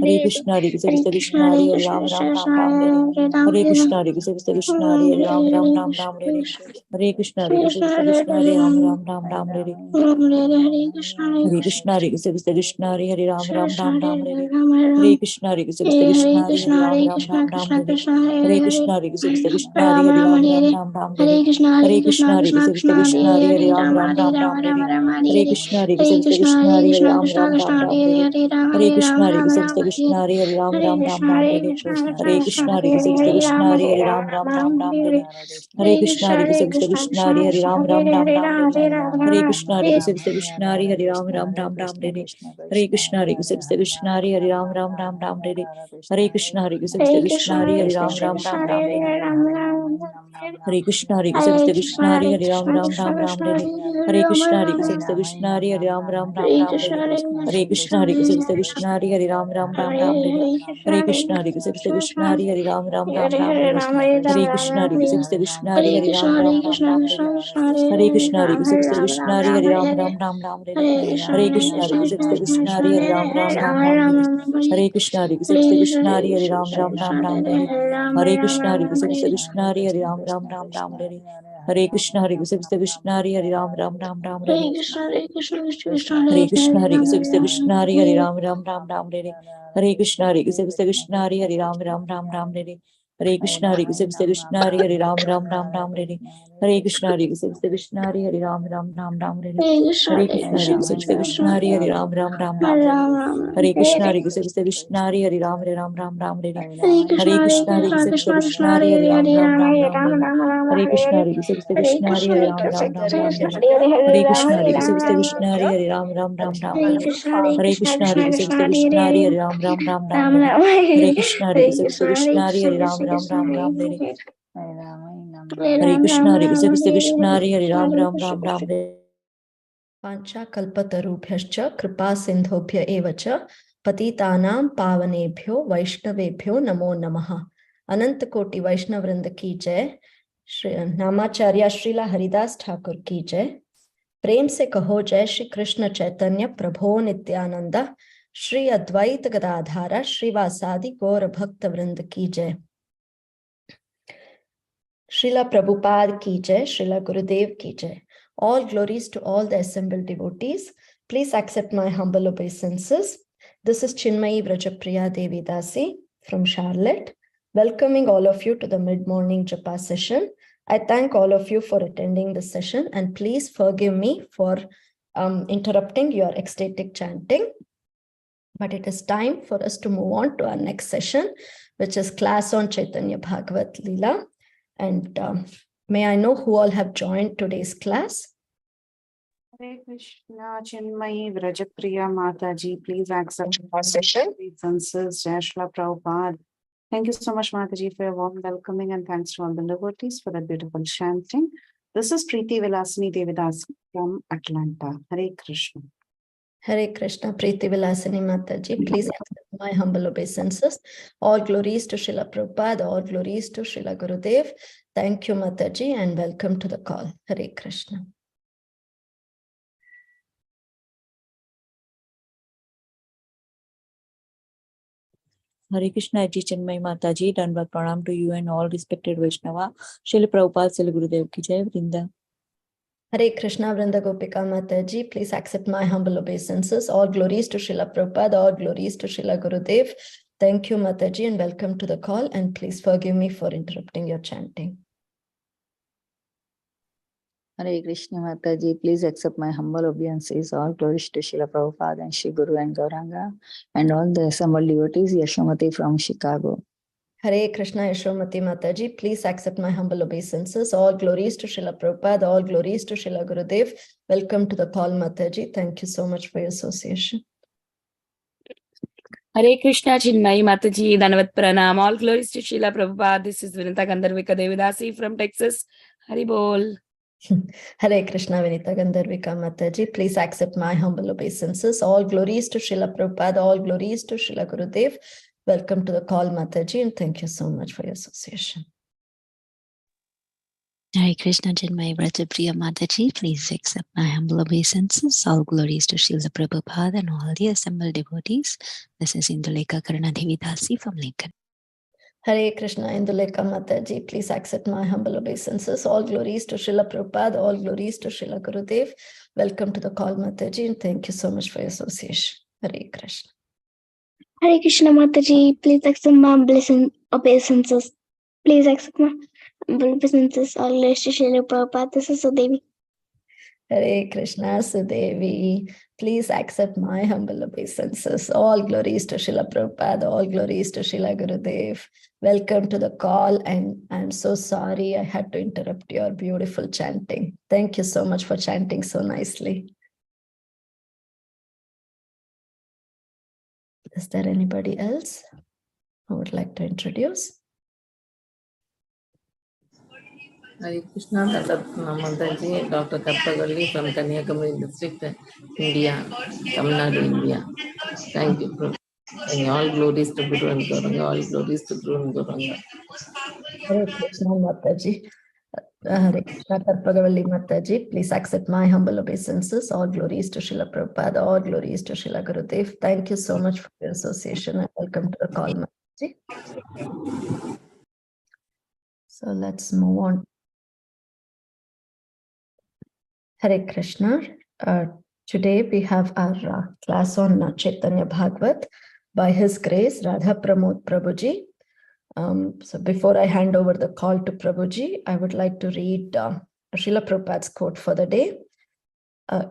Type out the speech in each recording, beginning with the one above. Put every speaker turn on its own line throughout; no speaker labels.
Hare Krishna, Hare Krishna, Krishna Hare Hare, Ram Ram Ram Ram Hare Hare Krishna, Hare Krishna, Krishna Hare Hare, Ram Ram Ram Ram Hare Hare Krishna, Hare Krishna, Krishna Hare Ram Ram Ram Ram Hare Hare Krishna, Hare Krishna, Krishna Hare Hare, Ram Ram Ram Ram Hare Hare Krishna, Hare Krishna, Krishna Hare Hare, Ram Ram Ram Ram Hare Hare Krishna, Hare Krishna, Krishna Hare Hare, Ram Ram Ram Ram Hare Hare Krishna, Hare Krishna, Krishna Hare Hare, Ram Ram Ram Ram Hare Hare Krishna, Hare Krishna, Krishna Hare Hare, Ram Ram Ram Ram Hare Hare Krishna, Hare Krishna, Krishna Hare Hare, Ram Ram Ram Ram Hare Hare Krishna, Hare Krishna, Krishna Hare Hare, Ram Ram Ram Ram Hare Hare Krishna, Hare Krishna, Krishna Hare Hare, Ram Ram Ram Ram Hare Krishna, Hare Krishna, Krishna Hare Hare, Ram Ram Ram Ram Hare Hare Krishna, Hare Krishna, Krishna Hare Hare, Ram Ram Ram Ram Hare Hare Krishna, Hare Krishna, Krishna Hare Hare, Ram Ram Ram Ram Hare Krishna, Hare Krishna, Krishna Hare Hare, Ram Ram Ram Ram Hare Hare Krishna, Hare Krishna, Krishna Hare Hare, Ram Ram Ram Ram Hare Krishna, Hare Krishna, Krishna Hare Hare, Ram Ram Ram Ram Hare Krishna, Hare Krishna, Krishna Hare Hare, Ram Ram Ram Ram Hare Krishna, Hare Krishna, Krishna Hare Hare, Ram Ram Ram Ram Hare Krishna, Hare Krishna, Krishna Hare Hare, Ram Ram Ram Ram Hare Krishna, Hare Krishna, Krishna Hare Hare, Ram Ram Ram Ram Hare Krishna, Hare Krishna, Krishna Hare Hare, Ram Ram Ram Ram Hare Krishna, Hare Krishna, Krishna Hare Hare, Ram Ram Ram Ram Hare Krishna, Hare Krishna, Krishna Hare Hare, Ram Ram Ram Ram Hare Krishna, Hare Krishna, Krishna Hare Hare, Ram Ram Ram Ram Hare Krishna, Hare Krishna, Krishna Hare Hare, Ram Ram Ram Ram Hare Krishna, Hare Krishna, Krishna Hare Hare, Ram Ram Ram Ram Hare Krishna, Hare Krishna, Krishna Hare Hare, Ram Ram Ram Ram Hare Krishna, Hare Krishna, Krishna Hare Hare, Ram Ram Ram Ram Hare Krishna, Hare Krishna, Krishna Hare Hare, Ram Ram Ram Hare Krishna, Hare Krishna, Krishna Hare Hare, Ram Ram Ram Hare Krishna, Hare Krishna, Krishna Hare Hare, Ram Ram Ram Hare Krishna, Hare Krishna, Krishna Hare Hare, Ram Ram Ram Hare Krishna, Hare Krishna, Krishna Hare Hare, Ram Ram Ram Hare Krishna, Hare Krishna, Krishna Hare Hare, Ram Ram Ram Hare Krishna, Hare Krishna, Krishna Hare Hare, Ram Ram Ram
Pancha kalpatarubhyascha kripa sindhobhya eva cha patitanam pavanebhyo vaishnavebhyo namo namaha. Anant Koti Vaishnav Vrinda ki jai. नामाचार्य Srila Haridas Thakur की जय. प्रेम से कहो जय श्री कृष्ण चैतन्य प्रभो नित्यानंद श्री अद्वैत गदाधारा श्रीवासादि गौर भक्त वृंद की जय. श्रीला प्रभुपाद की जय. श्रीला गुरुदेव की जय. All glories to all the assembled devotees. Please accept my humble obeisances. This is Chinmayi Vrajapriya Devi Dasi from Charlotte, welcoming all of you to the mid-morning Japa session. I thank all of you for attending this session, and please forgive me for interrupting your ecstatic chanting. But it is time for us to move on to our next session, which is class on Chaitanya Bhagavat Leela. And may I know who all have joined today's class?
Hare Krishna, Chinmayi Vrajapriya Mataji, please accept our session. Obeisances, Jai Shri Prabhupada. Thank you so much, Mataji, for your warm welcoming, and thanks to all the devotees for that beautiful chanting. This is Preeti Vilasini Devidasi from Atlanta. Hare Krishna.
Hare Krishna, Preeti Vilasini Mataji, please accept my humble obeisances. All glories to Srila Prabhupada, all glories to Srila Gurudev. Thank you, Mataji, and welcome to the call. Hare Krishna.
Hare Krishna, Ji Chinmayi Mataji, Dandavat Pranam to you and all respected Vaishnava. Srila Prabhupada, Srila Gurudev ki jai, Vrinda.
Hare Krishna, Vrinda Gopika Mataji, please accept my humble obeisances. All glories to Srila Prabhupada, all glories to Srila Gurudev. Thank you, Mataji, and welcome to the call. And please forgive me for interrupting your chanting.
Hare Krishna Mataji, please accept my humble obeisances. All glories to Srila Prabhupada and Shri Guru and Gauranga and all the assembled devotees. Yashomati from Chicago.
Hare Krishna, Yashomati Mataji, please accept my humble obeisances. All glories to Srila Prabhupada, all glories to Srila Gurudev. Welcome to the call, Mataji. Thank you so much for your association.
Hare Krishna, Chinmayi Mataji, Dandavat Pranam. All glories to Srila Prabhupada. This is Vinita Gandharvika Devidasi from Texas. Hari Bol.
Hare Krishna, Vinita Gandharvika Mataji, please accept my humble obeisances. All glories to Srila Prabhupada, all glories to Srila Gurudev. Welcome to the call, Mataji, and thank you so much for your association.
Hare Krishna Chinmay Vrajapriya Mataji, please accept my humble obeisances. All glories to Srila Prabhupada and all the assembled devotees. This is Indulekha Karnadevi Dasi from Lincoln.
Hare Krishna Indulekha Mataji, please accept my humble obeisances. All glories to Srila Prabhupada, all glories to Srila Gurudev. Welcome to the call, Mataji, and thank you so much for your association. Hare Krishna.
Hare Krishna Mataji, please accept my blessing obeisances. Please accept my humble obeisances. All glories to Srila Prabhupada. This is Sudevi.
Hare Krishna Sudevi, please accept my humble obeisances. All glories to Srila Prabhupada, all glories to Srila Gurudev. Welcome to the call, and I'm so sorry I had to interrupt your beautiful chanting. Thank you so much for chanting so nicely. Is there anybody else who would like to introduce?
Hare Krishna, Mataji, Dr. Kapagalli from Kanyakumari district, India, Tamil Nadu, India. Thank you, Prabhu. And all glories to Guru and Gauranga, all glories to Guru and Gauranga.
Hare Krishna Mataji. Hare Krishna Karpagalli Mataji, please accept my humble obeisances. All glories to Srila Prabhupada, all glories to Srila Gurudev. Thank you so much for your association and welcome to the call, Mataji. So let's move on. Hare Krishna. Today we have our class on Chaitanya Bhagavat. By his grace, Radha Pramod Prabhuji. So before I hand over the call to Prabhuji, I would like to read Srila Prabhupada's quote for the day.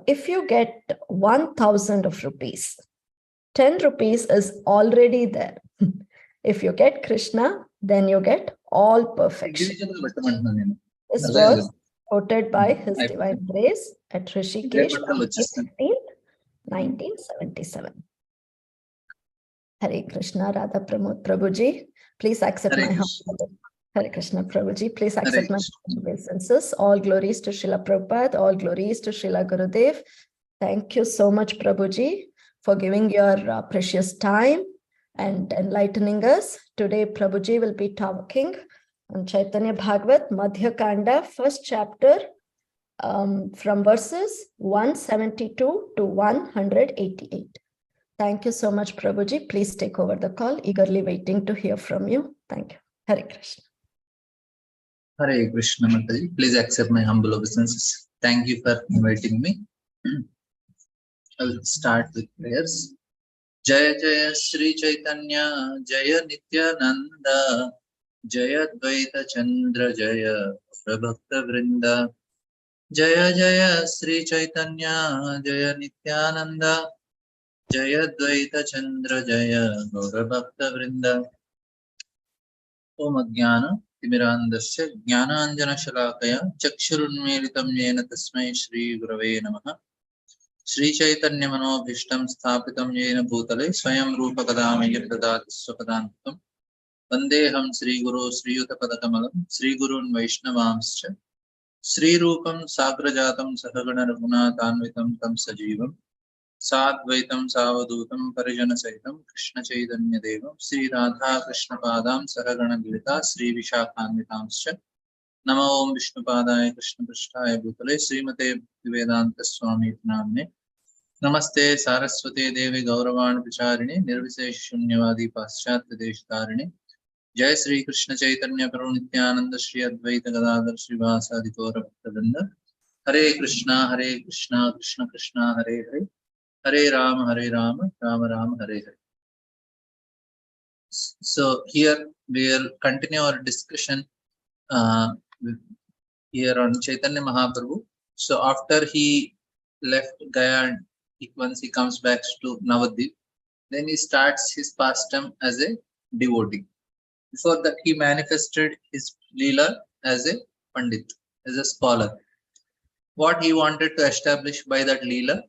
If you get 1,000 of rupees, 10 rupees is already there. If you get Krishna, then you get all perfection. This was quoted by His Divine Grace at Rishikesh on May 15, 1977. Hare Krishna, Radha Pramod Prabhuji, please accept my humble. Hare Krishna Prabhuji, please accept my obeisances. All glories to Srila Prabhupada, all glories to Srila Gurudev. Thank you so much, Prabhuji, for giving your precious time and enlightening us. Today, Prabhuji will be talking on Chaitanya Bhagavat, Madhya Khanda, first chapter, from verses 172 to 188. Thank you so much, Prabhuji. Please take over the call. Eagerly waiting to hear from you. Thank you. Hare Krishna.
Hare Krishna Mataji. Please accept my humble obeisances. Thank you for inviting me. I will start with prayers. Jaya Jaya Sri Chaitanya, Jaya Nityananda, Jaya Dvaita Chandra, Jaya Prabhakta Vrinda. Jaya Jaya Sri Chaitanya, Jaya Nityananda, Jaya Dvaita Chandra, Jaya Gaurabhakta Vrinda. Om Ajnana Timirandasya Jnananjana Shalakaya Chakshurunmilitam Yena Tasmai Shri Gurave Namaha. Shri Chaitanya Manobhishtam Sthapitam Yena Bhutale Swayam Rupa Kadami Yadadati Swapadantam Vandeham Sri Guru Sri Yuta Padakamalam Sri Gurun Vaishnavamscha Sri Rupam Sagrajatam Sahagana Raghunatanvitam Tam Sajivam Sadvaitam Savadutam Parijana Saitam Krishna Chaitanya Devam Sri Radha Krishna Padam Saragana Gilita Sri Vishakhanvitamscha Namo Om Vishnu Padaya Krishna Prishtaya Bhutale Srimate Vedanta Swami Namne Namaste Saraswate Devi Gauravan Vicharini Nirvisesh Shunyavadi Paschatya Deshtarini Jai Sri Krishna Chaitanya Prabhu Nityananda Sri Advaita Gadadhar Srivasadi Gaura Bhaktavrinda Hare Krishna Krishna Krishna Hare Hare Hare Rama Rama Rama Hare Hare. So here we will continue our discussion here on Chaitanya Mahaprabhu. So after he left Gaya, once he comes back to Navadvip, then he starts his pastime as a devotee. Before that, he manifested his Leela as a Pandit, as a scholar. What he wanted to establish by that Leela,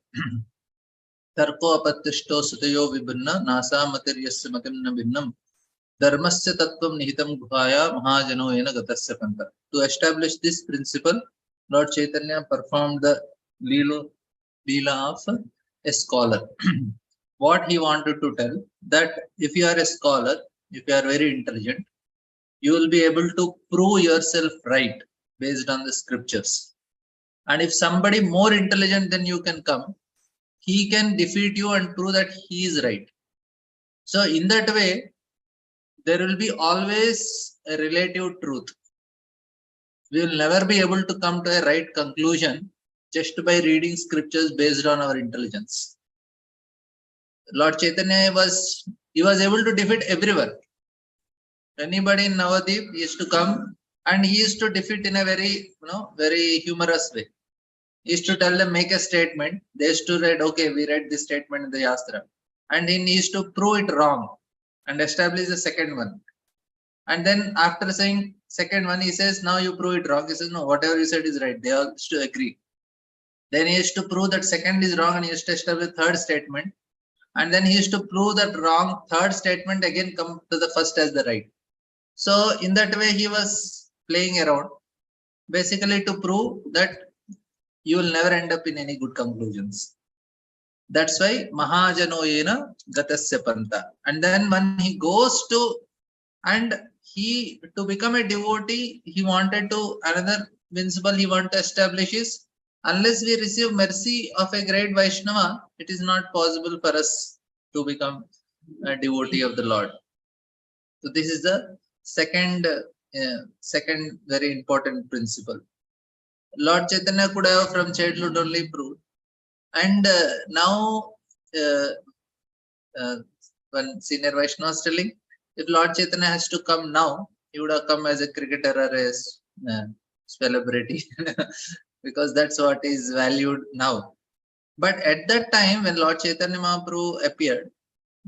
Tarko apatishto sutayo vibhinna nasa materiyasya matim na bhinnam dharmasya tattvam nihitam guhaya mahajano ena gatasya panta. To establish this principle, Lord Chaitanya performed the Leela of a scholar. What he wanted to tell, that if you are a scholar, if you are very intelligent, you will be able to prove yourself right based on the scriptures. And if somebody more intelligent than you can come, he can defeat you and prove that he is right. So in that way, there will be always a relative truth. We will never be able to come to a right conclusion just by reading scriptures based on our intelligence. Lord Chaitanya was able to defeat everyone. Anybody in Navadip, he used to come and he used to defeat in a very, very humorous way. He used to tell them, make a statement. They used to read, okay, we read this statement in the Yastra. And he used to prove it wrong and establish the second one. And then after saying second one, he says, now you prove it wrong. He says, no, whatever you said is right. They all used to agree. Then he used to prove that second is wrong and he used to establish the third statement. And then he used to prove that wrong third statement again come to the first as the right. So in that way, he was playing around, basically to prove that you will never end up in any good conclusions. That's why Mahajanoyena Gatasya Panta. And then when he goes to, and he, to become a devotee, he wanted to, another principle he wanted to establish is, unless we receive mercy of a great Vaishnava, it is not possible for us to become a devotee of the Lord. So this is the second very important principle. Lord Chaitanya could have from childhood only proved. And now when senior Vaishnava was telling, if Lord Chaitanya has to come now, he would have come as a cricketer or a celebrity because that's what is valued now. But at that time when Lord Chaitanya Mahaprabhu appeared,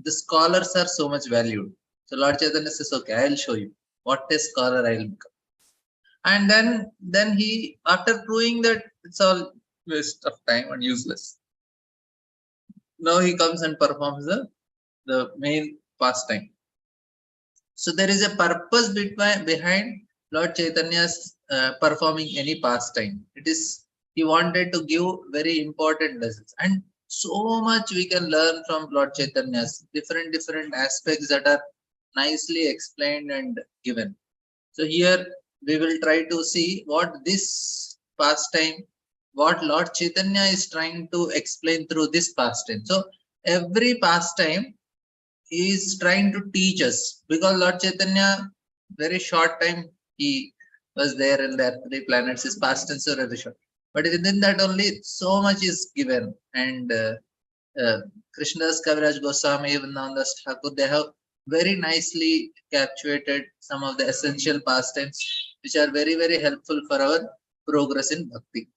the scholars are so much valued. So Lord Chaitanya says, okay, I'll show you what a scholar I will become. And then he, after proving that it's all waste of time and useless, now he comes and performs the main pastime. So there is a purpose behind Lord Chaitanya's performing any pastime. It is, he wanted to give very important lessons, and so much we can learn from Lord Chaitanya's different aspects that are nicely explained and given. So here we will try to see what this pastime, what Lord Chaitanya is trying to explain through this pastime. So every pastime is trying to teach us, because Lord Chaitanya, very short time he was there in the 3 planets, his pastimes are very short. But within that only so much is given. And Krishnadas Kaviraj Goswami, even Nanda Thakur, they have very nicely captured some of the essential pastimes, which are very, very helpful for our progress in bhakti.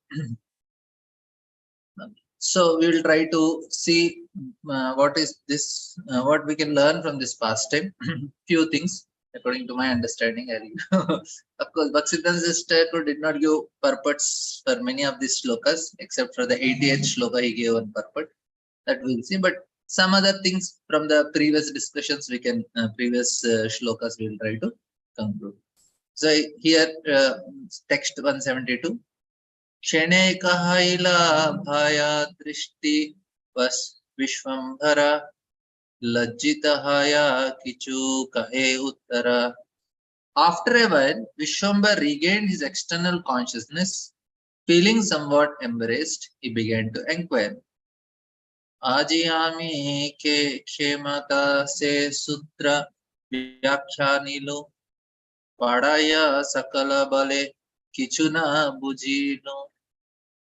So we will try to see what is this, what we can learn from this pastime. Few things according to my understanding. Of course, Bhaktisiddhanta Thakur did not give purports for many of these shlokas, except for the 88th shloka he gave one purport. That we'll see. But some other things from the previous discussions we can, previous shlokas we will try to conclude. So here, text 172. Kshane kahaila bhaya drishti vas vishwambhara lajjita haya kichu kahe uttara. After a while, Vishwambhara regained his external consciousness. Feeling somewhat embarrassed, he began to inquire. Ajiyami ke kshemata se sutra vyakyanilo padaya sakala bale kichuna bujino.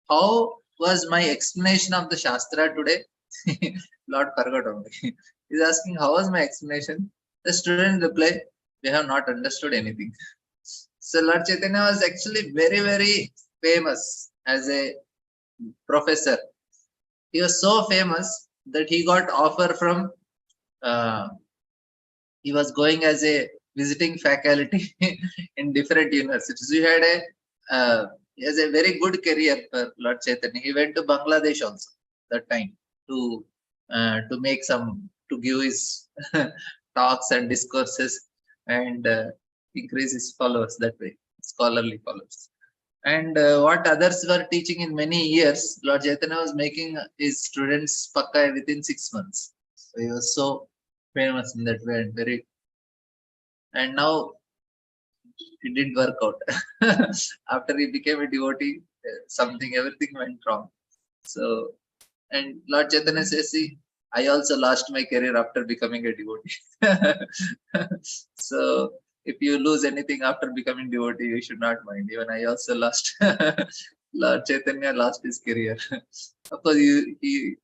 How was my explanation of the Shastra today? Lord forgot only. He's asking, how was my explanation? The student replied, we have not understood anything. So Lord Chaitanya was actually very, very famous as a professor. He was so famous that he got offer from, he was going as a visiting faculty in different universities. He had he has a very good career for Lord Chaitanya. He went to Bangladesh also that time to make some, to give his talks and discourses and increase his followers that way, scholarly followers. And what others were teaching in many years, Lord Chaitanya was making his students pakka within 6 months. So he was so famous in that way and very. And now it didn't work out. After he became a devotee, everything went wrong. So, and Lord Chaitanya says, see, I also lost my career after becoming a devotee. So, if you lose anything after becoming devotee, you should not mind. Even I also lost. Lord Chaitanya lost his career. Of course, he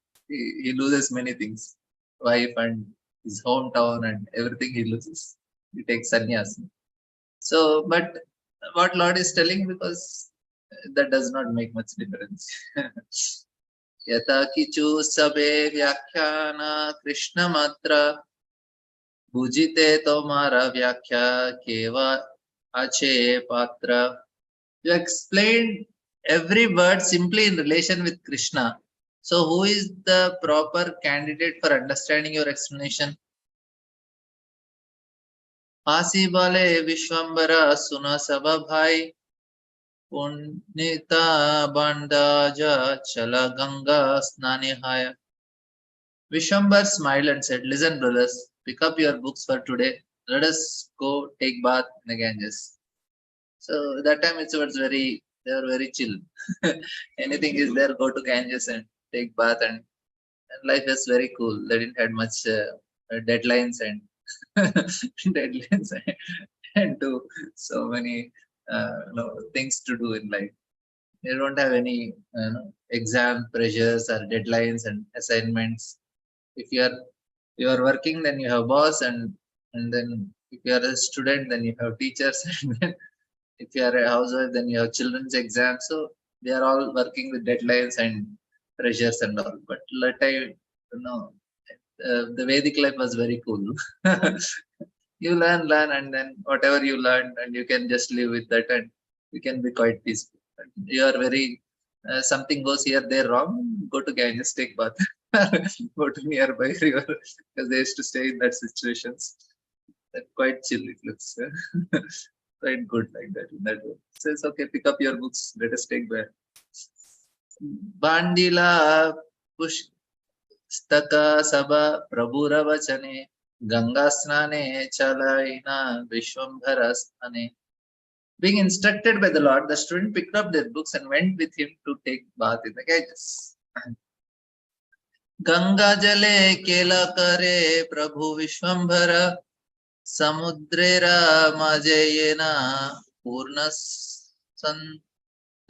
loses many things, wife and his hometown and everything he loses. He takes sannyas. So, but what Lord is telling, because that does not make much difference. Yata kichu sabe vyakhana Krishna matra bujite tomara vyakhya keva ache patra. You explained every word simply in relation with Krishna. So who is the proper candidate for understanding your explanation? Asi bale Vishwambara suna sabha bhai Punnita bandaja chala ganga snanihaya. Vishwambar smiled and said, listen brothers, pick up your books for today. Let us go take bath in the Ganges. So that time they were very chill. Anything is there, go to Ganges and take bath, and life is very cool. They didn't have much deadlines and and do so many things to do in life. They don't have any exam pressures or deadlines and assignments. If you are working, then you have boss, and then if you are a student, then you have teachers, and then if you are a housewife, then you have children's exams. So they are all working with deadlines and pressures and all. But the Vedic life was very cool. You learn, and then whatever you learn, and you can just live with that, and you can be quite peaceful. You are very something goes here, there wrong. Go to Ganges, take bath. Go to nearby river, because they used to stay in that situations. That quite chill. It looks quite good like that. In that way, says okay, pick up your books. Let us take bath. Bandila Pushtaka Sabha Prabhura Vachane Ganga Snane Chalaina Vishwambhara Snane. Being instructed by the Lord, the student picked up their books and went with him to take bath in the Ganges. Ganga Jale Kela Kare Prabhu Vishwambhara Samudrera Majayena Purna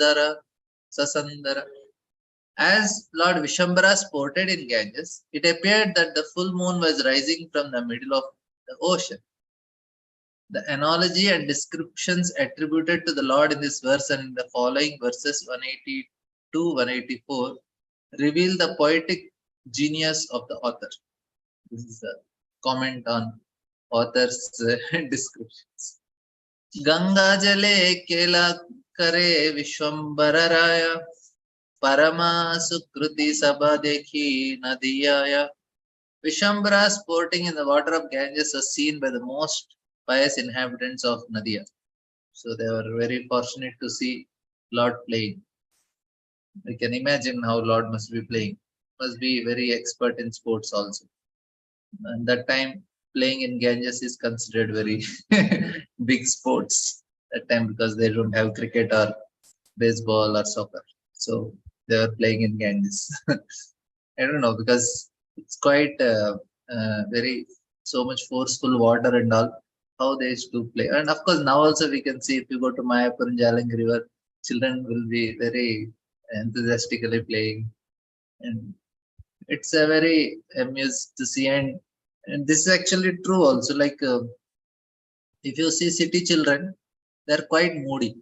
Sasandara. As Lord Vishwambara sported in Ganges, it appeared that the full moon was rising from the middle of the ocean. The analogy and descriptions attributed to the Lord in this verse and in the following verses 182-184 reveal the poetic genius of the author. This is a comment on author's descriptions. Ganga Jale Kela Kare Vishwambara Raya Parama Sukruti Sabha Dekhi Nadiyaya. Vishwambara sporting in the water of Ganges was seen by the most pious inhabitants of Madhya. So they were very fortunate to see Lord playing. We can imagine how Lord must be playing. Must be very expert in sports also. And that time playing in Ganges is considered very big sports that time, because they don't have cricket or baseball or soccer. So they were playing in Ganges. I don't know, because it's quite very so much forceful water and all, how they used to play. And of course now also we can see, if you go to Mayapur and Jalangi River, children will be very enthusiastically playing, and it's a very amused to see. And this is actually true also, like if you see city children, they're quite moody.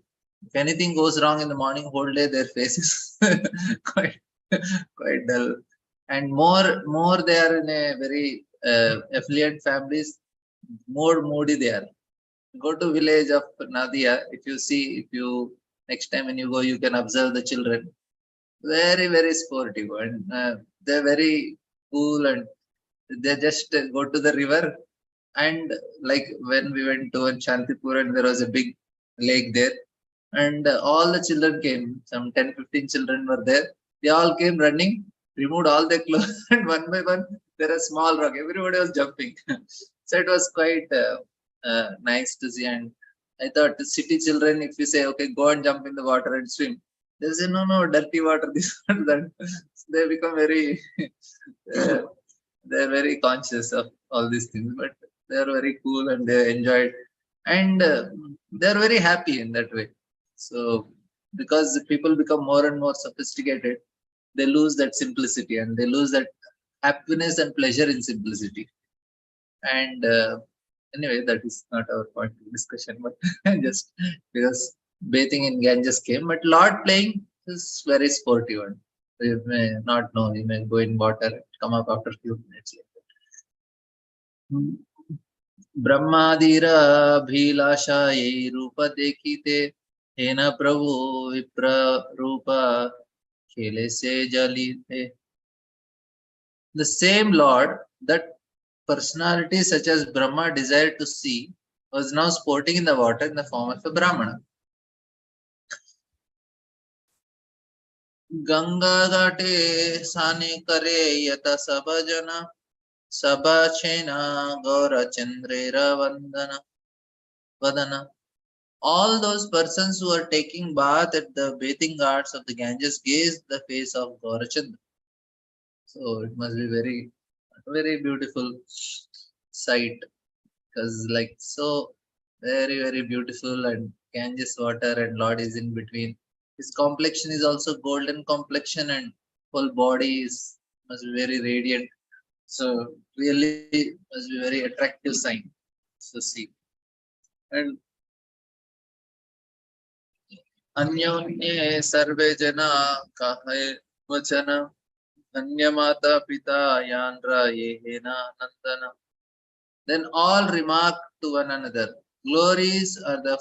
If anything goes wrong in the morning, whole day their face is quite dull. And more they are in a very affluent families, more moody they are. Go to village of Nadia, if you next time when you go, you can observe the children. Very, very sportive, and they're very cool, and they just go to the river. And like when we went to Shantipur, and there was a big lake there, and all the children came, some 10-15 children were there. They all came running, removed all their clothes, and one by one, there was a small rock. Everybody was jumping. So it was quite nice to see. And I thought the city children, if you say, okay, go and jump in the water and swim, they say, no, dirty water, this and that. They become very, they're very conscious of all these things, but they're very cool and they enjoy it. And they're very happy in that way. So, because the people become more and more sophisticated, they lose that simplicity and they lose that happiness and pleasure in simplicity. And anyway, that is not our point of discussion, but just because bathing in Ganges came, but Lord playing is very sportive. And you may not know, you may go in water, come up after a few minutes later. Brahmadira Bhilasha ye Rupa Dekite Hena Prabhu Vipra Rupa Khele Se Jalite. The same Lord that personality such as Brahma desired to see was now sporting in the water in the form of a Brahmana. Ganga Gate Sani Kare Yata Sabhajana Sabhachena Gaura Chandrera Vadana. All those persons who are taking bath at the bathing ghats of the Ganges gazed the face of Gaurachandra. So it must be very beautiful sight, because like so very beautiful, and Ganges water and Lord is in between. His complexion is also golden complexion and whole body must be very radiant. So really must be very attractive sign to see. And Anyonye sarve jana kahe vachana Anya mata pita yandra yehena nandana. Then all remark to one another, glorious are the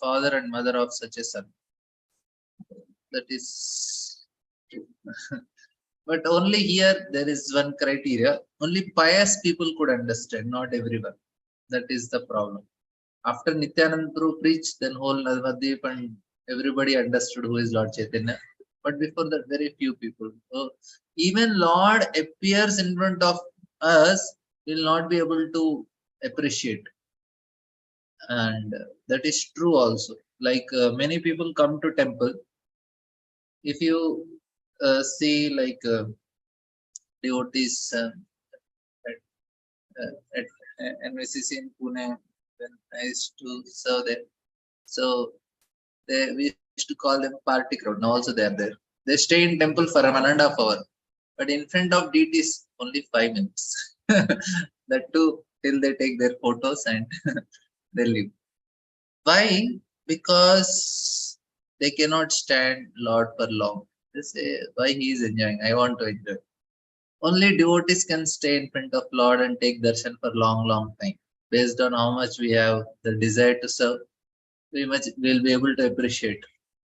father and mother of such a son. That is true. But only here there is one criteria. Only pious people could understand, not everyone. That is the problem. After Nityananda Prabhu preached, then whole Navadvip and everybody understood who is Lord Chaitanya. But before that, very few people. So even Lord appears in front of us, will not be able to appreciate. And that is true also. Like many people come to temple. If you see like devotees at NVCC in Pune, when I used to serve there. So we used to call them party crowd. Now also they are there. They stay in temple for 1.5 hours, but in front of deities only 5 minutes. That too till they take their photos and they leave. Why? Because they cannot stand Lord for long. They say, why he is enjoying? I want to enjoy. Only devotees can stay in front of Lord and take darshan for long time. Based on how much we have the desire to serve, we'll be able to appreciate.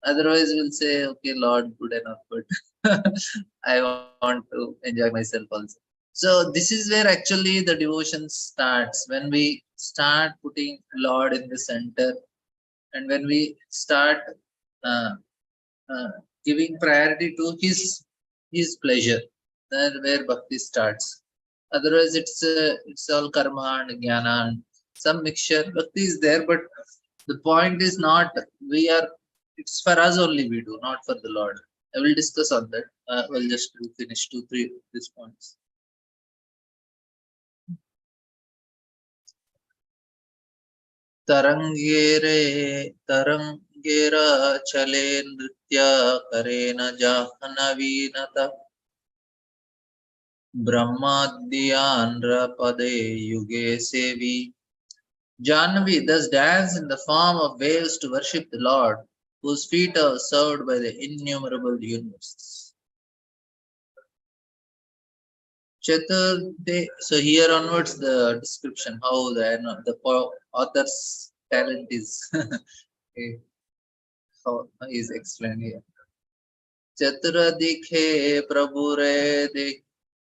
Otherwise, we'll say, okay, Lord, good enough, but I want to enjoy myself also. So this is where actually the devotion starts, when we start putting Lord in the center, and when we start uh, giving priority to his pleasure. That's where bhakti starts. Otherwise, it's all karma and jnana and some mixture. Bhakti is there, but the point is not it's for us only we do, not for the Lord. I will discuss on that. We'll just finish 2-3 of these points. Tarangera chale nritya karena jahanavinata Brahmadhyandra pade yuge sevi. Janvi thus danced in the form of waves to worship the Lord, whose feet are served by the innumerable universes. Chaturde, so here onwards the description, how the author's talent is, how is explained here. Chatura dikhe prabhure dik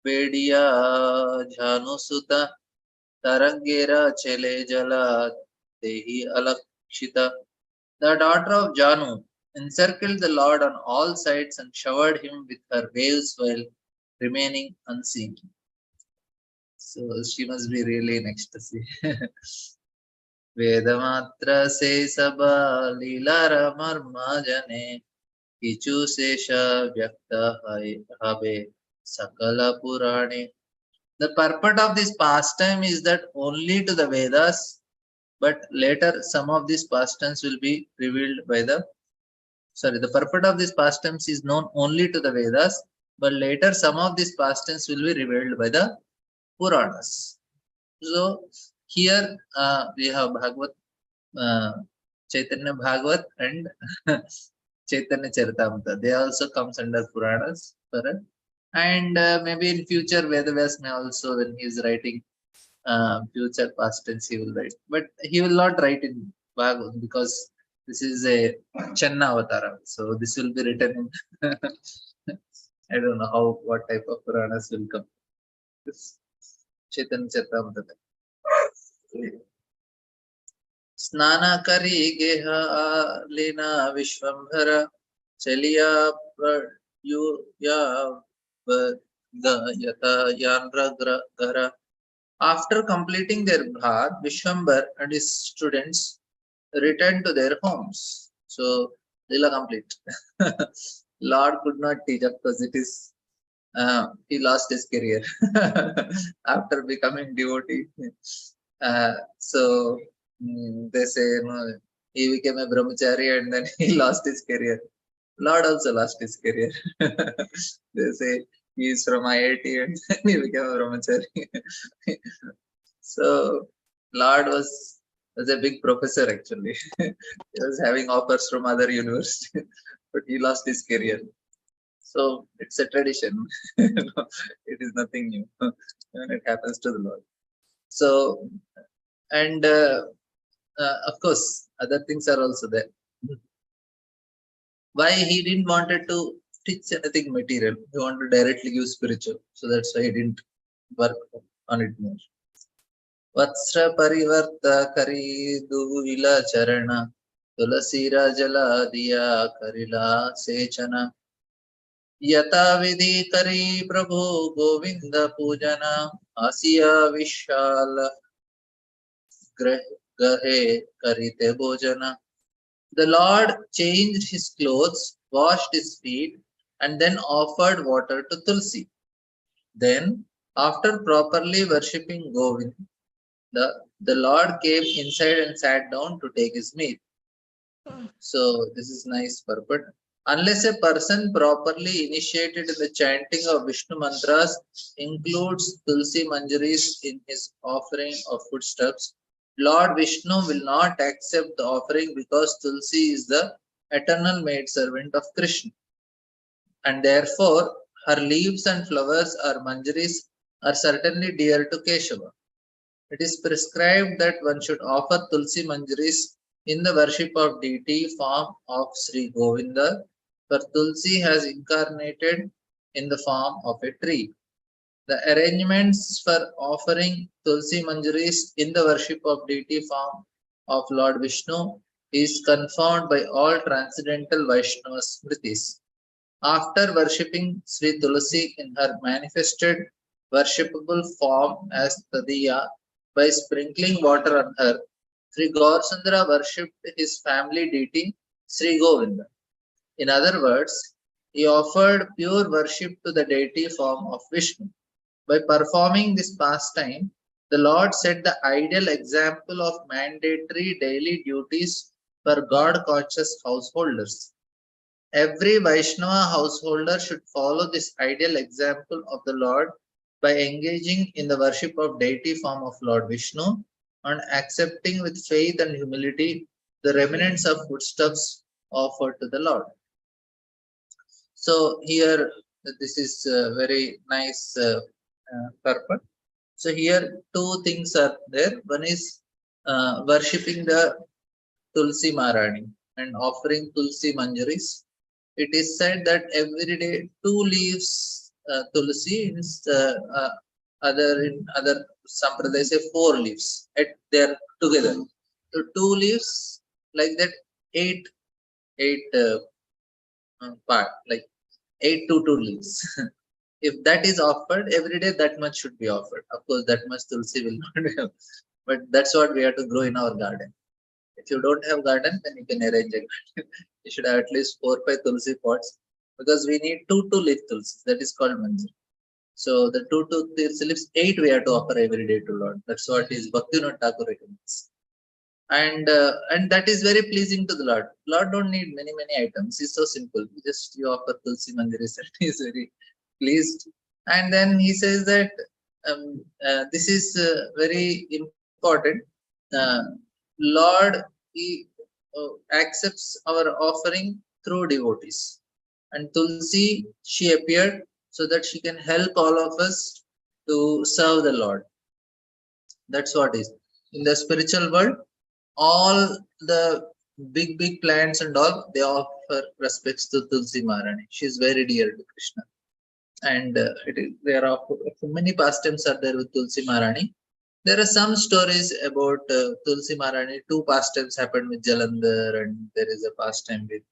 Vediya Jhanusuta Tarangera Chele Jala Dehi Alakshita. The daughter of Janu encircled the Lord on all sides and showered him with her waves while remaining unseen. So she must be really in ecstasy. Vedamatra se sabha lila ramarma jane kichu sesha vyakta habe sakala purane. The purport of this pastime is that only to the Vedas, but later some of these pastimes will be revealed by the the purport of these pastimes is known only to the Vedas, but later some of these pastimes will be revealed by the Puranas. So here we have Bhagavat, Chaitanya Bhagavat and Chaitanya Charitamrita. They also comes under Puranas. And maybe in future Vedavyas may also, when he is writing future past tense, he will write. But he will not write in Bhagavat because this is a Channa Avatara. So this will be written in I don't know what type of Puranas will come. This Chaitanya Charitamrita. Snana kari geha lena Vishwambhara Chaliya pradyuya yata yanra gara. After completing their bhat, Vishwambar and his students returned to their homes. So Lila complete. Lord could not teach, of course it is he lost his career after becoming devotee. So they say no, he became a brahmachari and then he lost his career. Lord also lost his career. They say he is from IIT and then he became a brahmachari. So Lord was a big professor actually. He was having offers from other universities, but he lost his career. So it's a tradition. It is nothing new. And it happens to the Lord. So, and of course, other things are also there. Why he didn't wanted to teach anything material? He wanted to directly give spiritual. So that's why he didn't work on it more. Vatsra parivarta kari duvila charana tulasira jala diya karila sechana yata vidhi kari prabhu govinda pujana asiya vishala gahe karite bhojana. The Lord changed his clothes, washed his feet, and then offered water to Tulsi. Then, after properly worshipping Govind, the Lord came inside and sat down to take his meal. So, this is nice purport. Unless a person properly initiated in the chanting of Vishnu mantras includes Tulsi Manjaris in his offering of foodstuffs, Lord Vishnu will not accept the offering because Tulsi is the eternal maidservant of Krishna. And therefore, her leaves and flowers or manjaris are certainly dear to Keshava. It is prescribed that one should offer Tulsi manjaris in the worship of deity form of Sri Govinda, for Tulsi has incarnated in the form of a tree. The arrangements for offering Tulsi manjaris in the worship of deity form of Lord Vishnu is confirmed by all transcendental Vaishnava smritis. After worshipping Sri Tulsi in her manifested worshipable form as Tadiya, by sprinkling water on her, Sri Gaurasundara worshipped his family deity Sri Govinda. In other words, he offered pure worship to the deity form of Vishnu. By performing this pastime, the Lord set the ideal example of mandatory daily duties for God-conscious householders. Every Vaishnava householder should follow this ideal example of the Lord by engaging in the worship of deity form of Lord Vishnu and accepting with faith and humility the remnants of foodstuffs offered to the Lord. So here, this is very nice purpose. So here two things are there. One is worshipping the Tulsi Maharani and offering Tulsi Manjaris. It is said that every day 2 leaves Tulsi, in other Sampradaya say 4 leaves. They are together. So 2 leaves like that, 8 part, like 8 to 2 leaves. If that is offered every day, that much should be offered. Of course, that much Tulsi will not have. But that's what we have to grow in our garden. If you don't have garden, then you can arrange a garden. You should have at least 4-5 tulsi pots, because we need 2 leaf tulsi. That is called manjari. So the 2 tulsi leaves, 8 we have to offer every day to Lord. That's what is Bhaktivinoda Thakur recommends. And that is very pleasing to the Lord. Lord don't need many items. It's so simple. You offer tulsi manjari, he is very pleased. And then he says that this is very important. Lord, he accepts our offering through devotees. And Tulsi, she appeared so that she can help all of us to serve the Lord. That's what is. In the spiritual world, all the big plants and all, they offer respects to Tulsi Maharani. She is very dear to Krishna. And there are many pastimes are there with Tulsi Maharani. There are some stories about Tulsi Maharani. 2 pastimes happened with Jalandhar, and there is a pastime with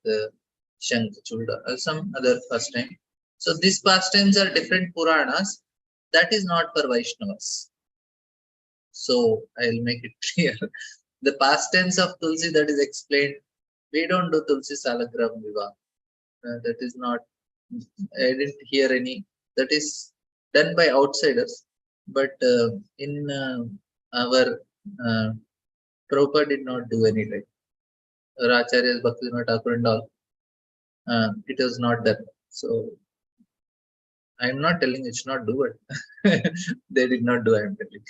Shankachulda, or some other pastime. So these pastimes are different Puranas. That is not for Vaishnavas. So I'll make it clear. The pastimes of Tulsi that is explained, we don't do Tulsi Salagram Viva. That is not, I didn't hear any. That is done by outsiders. But in our Prabhupada did not do any type. Our Acharyas, Bhaktivinoda Thakur and all, it was not done. So I'm not telling you should not do it. They did not do, I'm telling you.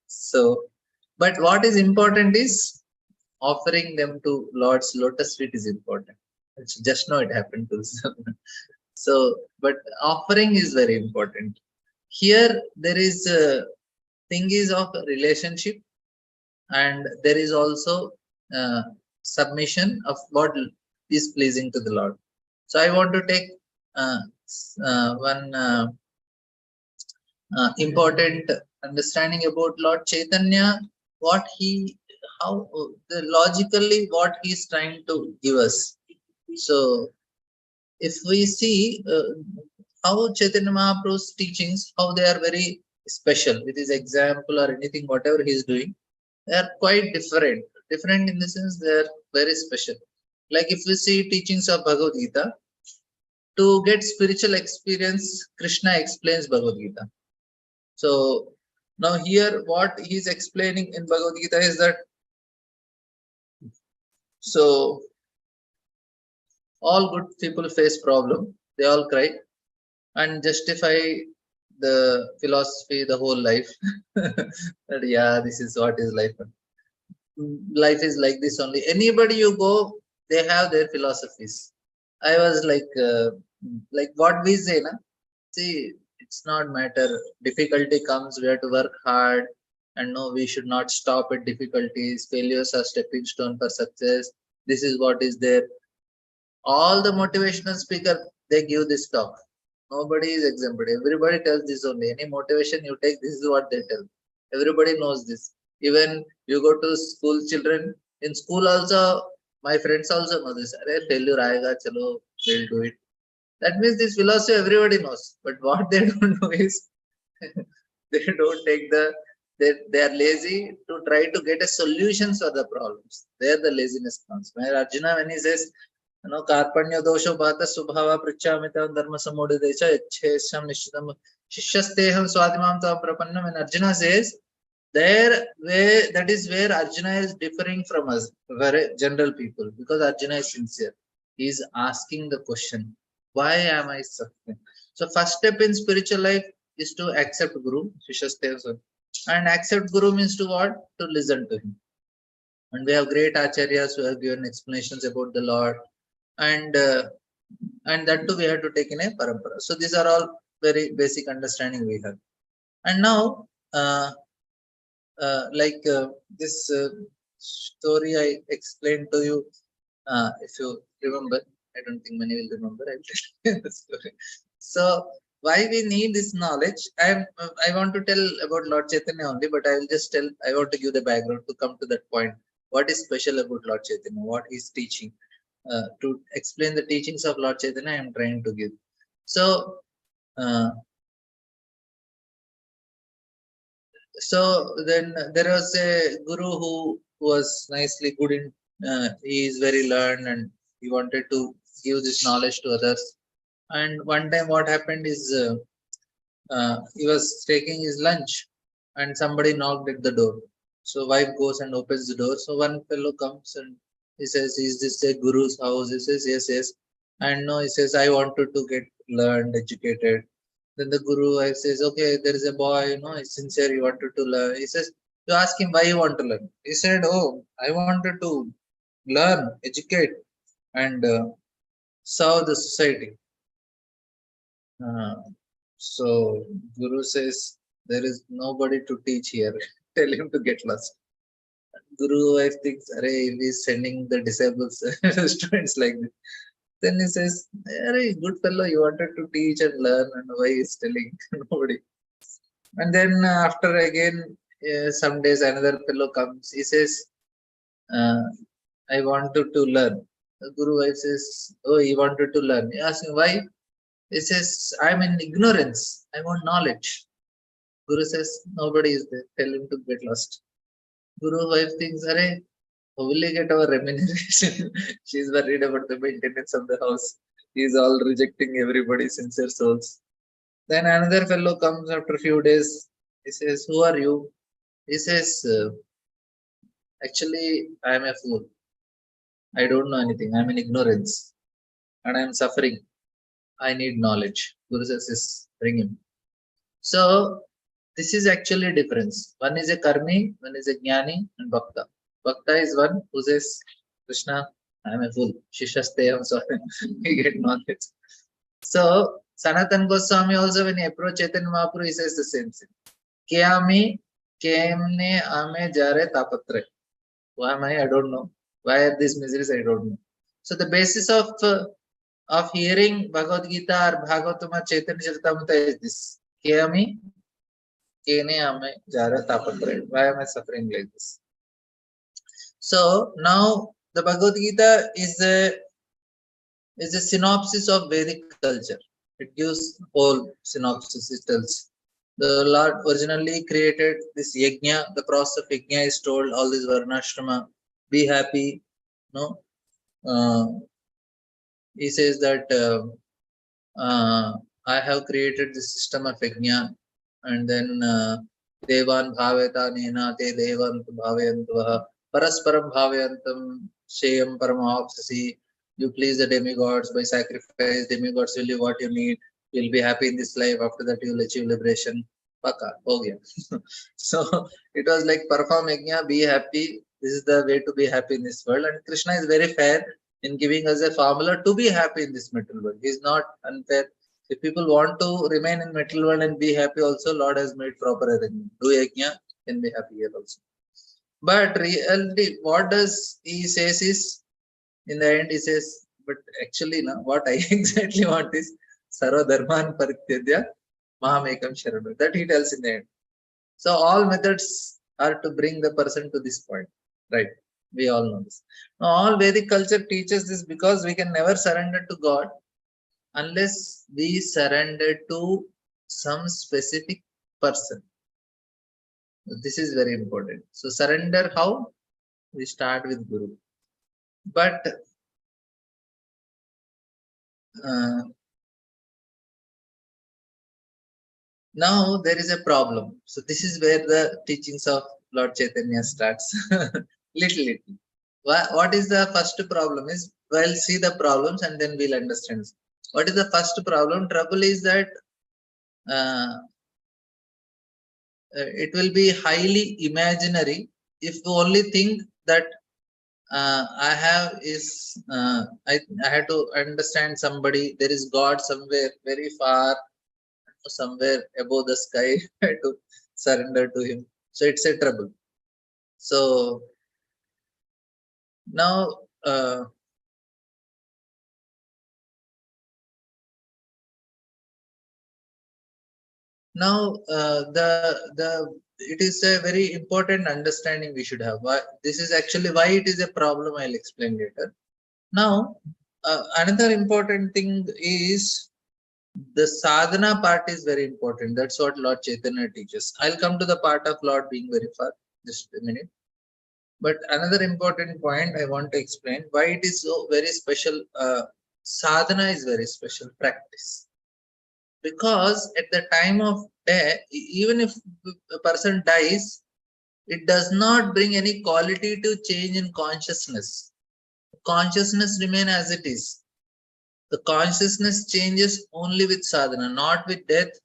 So, but what is important is offering them to Lord's lotus feet is important. It's just now it happened to some. So, but offering is very important. Here there is a thing is of relationship, and there is also submission of what is pleasing to the Lord. So I want to take one important understanding about Lord Chaitanya, what he, how the logically what he is trying to give us. So if we see how Chaitanya Mahaprabhu's teachings, how they are very special with his example or anything, whatever he is doing, they are quite different. Different in the sense they are very special. Like if we see teachings of Bhagavad Gita, to get spiritual experience, Krishna explains Bhagavad Gita. So now here what he is explaining in Bhagavad Gita is that, so all good people face problem, they all cry and justify the philosophy the whole life. That yeah, this is what is life. Life is like this only. Anybody you go, they have their philosophies. I was like what we say, na? See, it's not matter. Difficulty comes, we have to work hard, and no, we should not stop at difficulties. Failures are stepping stone for success. This is what is there. All the motivational speaker, they give this talk. Nobody is exempted. Everybody tells this only. Any motivation you take, this is what they tell. Everybody knows this. Even you go to school, children in school also, my friends also know this. Arey, failure aayega, chalo, we'll do it. That means this philosophy everybody knows. But what they don't know is they don't take they are lazy to try to get a solutions for the problems. There the laziness comes. When Arjuna, when he says, Karpanya dosho bhata subhava prichamita dharma samodhidecha yachesham nishchitam shishyasteham swadimam tam prapannam. When Arjuna says, there way, that is where Arjuna is differing from us, very general people, because Arjuna is sincere. He is asking the question, why am I suffering? So first step in spiritual life is to accept Guru, Shishyasteham. And accept Guru means to what? To listen to him. And we have great acharyas who have given explanations about the Lord. And that too we have to take in a parampara. So these are all very basic understanding we have. And now, this story I explained to you, if you remember, I don't think many will remember. I'll tell you the story. So why we need this knowledge? I want to tell about Lord Chaitanya only, but I will just tell. I want to give the background to come to that point. What is special about Lord Chaitanya? What he is teaching? To explain the teachings of Lord Chaitanya, I am trying to give. So So then there was a guru who was nicely good in, he is very learned and he wanted to give this knowledge to others. And one time what happened is he was taking his lunch and somebody knocked at the door. So wife goes and opens the door. So one fellow comes and he says, "Is this a guru's house?" He says, "Yes, yes." And no, he says, "I wanted to get learned, educated." Then the guru wife says, "Okay, there is a boy, he's sincere, he wanted to learn." He says, "You ask him why you want to learn." He said, "Oh, I wanted to learn, educate, and serve the society." Uh, so Guru says, "There is nobody to teach here. Tell him to get lost." Guru wife thinks, "Arey, he's sending the disabled students like this." Then he says, "Arey, good fellow, you wanted to teach and learn, and why is telling nobody?" And then after again, some days another fellow comes. He says, uh, "I wanted to learn." The Guru wife says, "Oh, he wanted to learn." He asks him why. He says, "I'm in ignorance. I want knowledge." Guru says, "Nobody is there. Tell him to get lost." Guru wife thinks, "Arey, who will he get our remuneration?" She's worried about the maintenance of the house. He's all rejecting everybody, sincere souls. Then another fellow comes after a few days. He says, "Who are you?" He says, "Actually, I am a fool. I don't know anything. I'm in ignorance and I'm suffering. I need knowledge." Guru says, "Yes, bring him." So, this is actually a difference. One is a karmi, one is a jnani, and bhakta. Bhakta is one who says, "Krishna, I am a fool. Shishasteyam," so we get knowledge. So, Sanatan Goswami also, when he approached Chaitanya Mahaprabhu, he says the same thing. Kiyami, kemne ame jare tapatre. Why am I? I don't know. Why are these miseries? I don't know. So, the basis of hearing Bhagavad Gita or Bhagavatama Chaitanya Charitamrita is this. Kiyami, kene ame jare tapatre. Why am I suffering like this? So, now the Bhagavad Gita is a synopsis of Vedic culture. It gives whole synopsis. It tells the Lord originally created this yajna. The process of yajna is told all this varnashrama. Be happy. No, he says that I have created the system of yajna, and then devan bhaveta nena te devan bhaveyantu parasparam bhaveyantam sheyam paramahapsasi. You please the demigods by sacrifice. Demigods will you what you need. You'll be happy in this life. After that, you'll achieve liberation. Paka, ho gaya. So it was like perform yajna, be happy. This is the way to be happy in this world. And Krishna is very fair in giving us a formula to be happy in this material world. He is not unfair. If people want to remain in material world and be happy, also Lord has made proper arrangement. Do yajna, can be happy here also. But really, what does he says is, in the end, he says, but actually, no, what I exactly want is Sarva Dharman Parityajya Mahamekam Sharana. That he tells in the end. So all methods are to bring the person to this point, right? We all know this. Now, all Vedic culture teaches this because we can never surrender to God unless we surrender to some specific person. This is very important. So surrender how? We start with Guru. But now there is a problem. So this is where the teachings of Lord Chaitanya starts. little. What is the first problem is, well, see the problems and then we'll understand. What is the first problem? Trouble is that it will be highly imaginary if we only think that I have is I had to understand somebody. There is God somewhere very far, somewhere above the sky. I had to surrender to Him. So it's a trouble. So now it is a very important understanding we should have. Why this is actually why it is a problem, I'll explain later. Now another important thing is the sadhana part is very important. That's what Lord Chaitanya teaches. I'll come to the part of Lord being very far, just a minute. But another important point I want to explain why it is so very special. Sadhana is very special practice. Because at the time of death, even if a person dies, it does not bring any quality to change in consciousness. Consciousness remains as it is. The consciousness changes only with sadhana, not with death,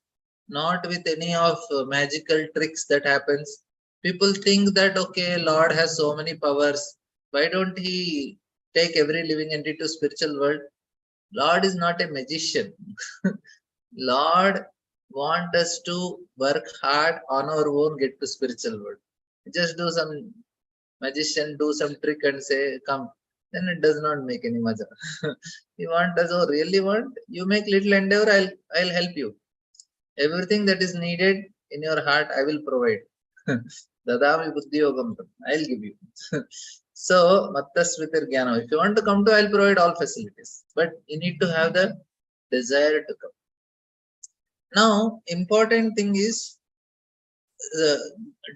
not with any of magical tricks that happens. People think that, okay, Lord has so many powers. Why don't he take every living entity to spiritual world? Lord is not a magician. Lord want us to work hard on our own, get to spiritual world. Just do some magician, do some trick and say, come. Then it does not make any matter. You want us, oh, really want? You make little endeavor, I'll help you. Everything that is needed in your heart, I will provide. Dadami buddhi yogam, I'll give you. So, mattasritir jnana. If you want to come to, I'll provide all facilities. But you need to have the desire to come. Now, important thing is,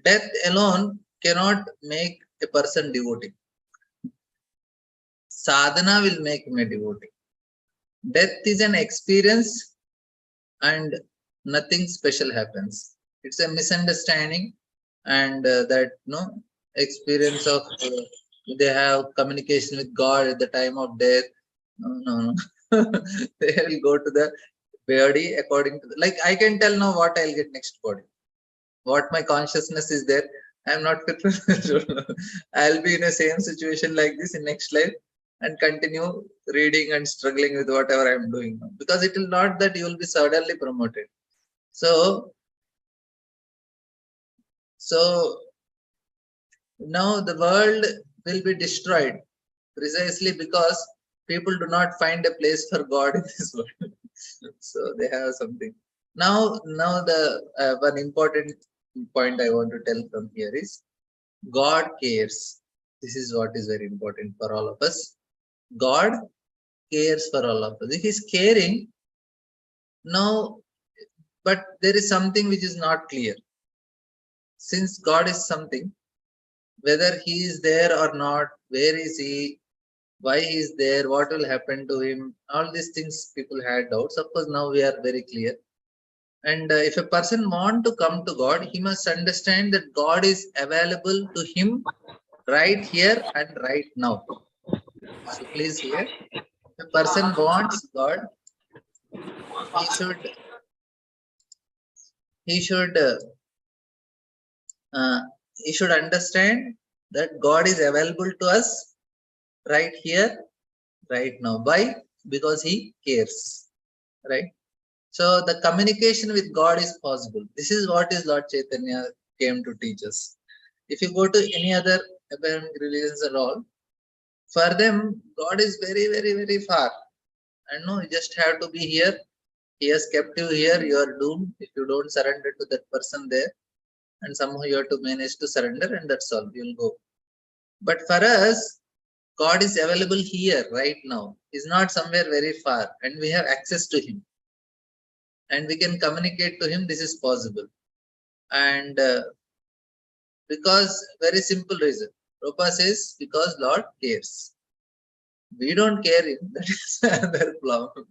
death alone cannot make a person devotee. Sadhana will make him a devotee. Death is an experience and nothing special happens. It's a misunderstanding, and that experience of they have communication with God at the time of death. No. They will go to the body according to like I can tell now what I'll get next body. What my consciousness is there. I'm not fit for I'll be in a same situation like this in next life and continue reading and struggling with whatever I'm doing now. Because it will not that you will be suddenly promoted. So now the world will be destroyed precisely because people do not find a place for God in this world. So they have something. Now the one important point I want to tell from here is God cares. This is what is very important for all of us. God cares for all of us. If He's caring, now, but there is something which is not clear. Since God is something, whether He is there or not, where is He, why He is there, what will happen to Him, all these things people had doubts. Of course, now we are very clear. And if a person want to come to God, he must understand that God is available to him right here and right now. So please hear, if a person wants God, he should understand that God is available to us right here, right now. Why? Because He cares, right? So the communication with God is possible. This is what is Lord Chaitanya came to teach us. If you go to any other apparent religions at all, for them, God is very, very, very far. And no, you just have to be here. He has kept you here. You are doomed if you don't surrender to that person there. And somehow you have to manage to surrender, and that's all. You'll go. But for us, God is available here right now. He's not somewhere very far, and we have access to Him. And we can communicate to Him. This is possible. And because very simple reason. Prabhupada says, because Lord cares. We don't care Him. That is another problem.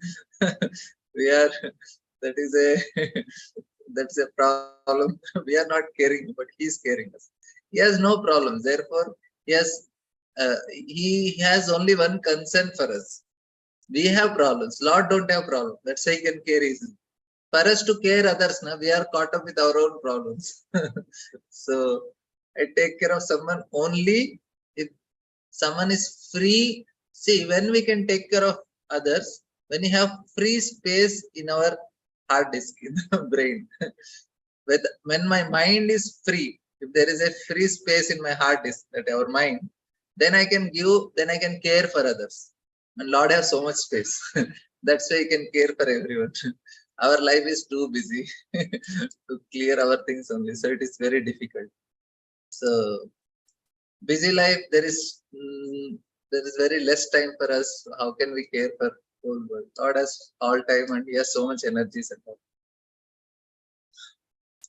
That's a problem. We are not caring, but He's caring us. He has no problems. Therefore, He has only one concern for us. We have problems. Lord don't have problems. That's why He can care easily. For us to care others, we are caught up with our own problems. So I take care of someone only if someone is free. See, when we can take care of others, when you have free space in our hard disk, in the brain. When my mind is free, if there is a free space in my hard disk, that our mind, then I can care for others. And Lord has so much space. That's why He can care for everyone. Our life is too busy to clear our things only. So it is very difficult. So busy life, there is very less time for us. How can we care for whole world. God has all time and he has so much energy.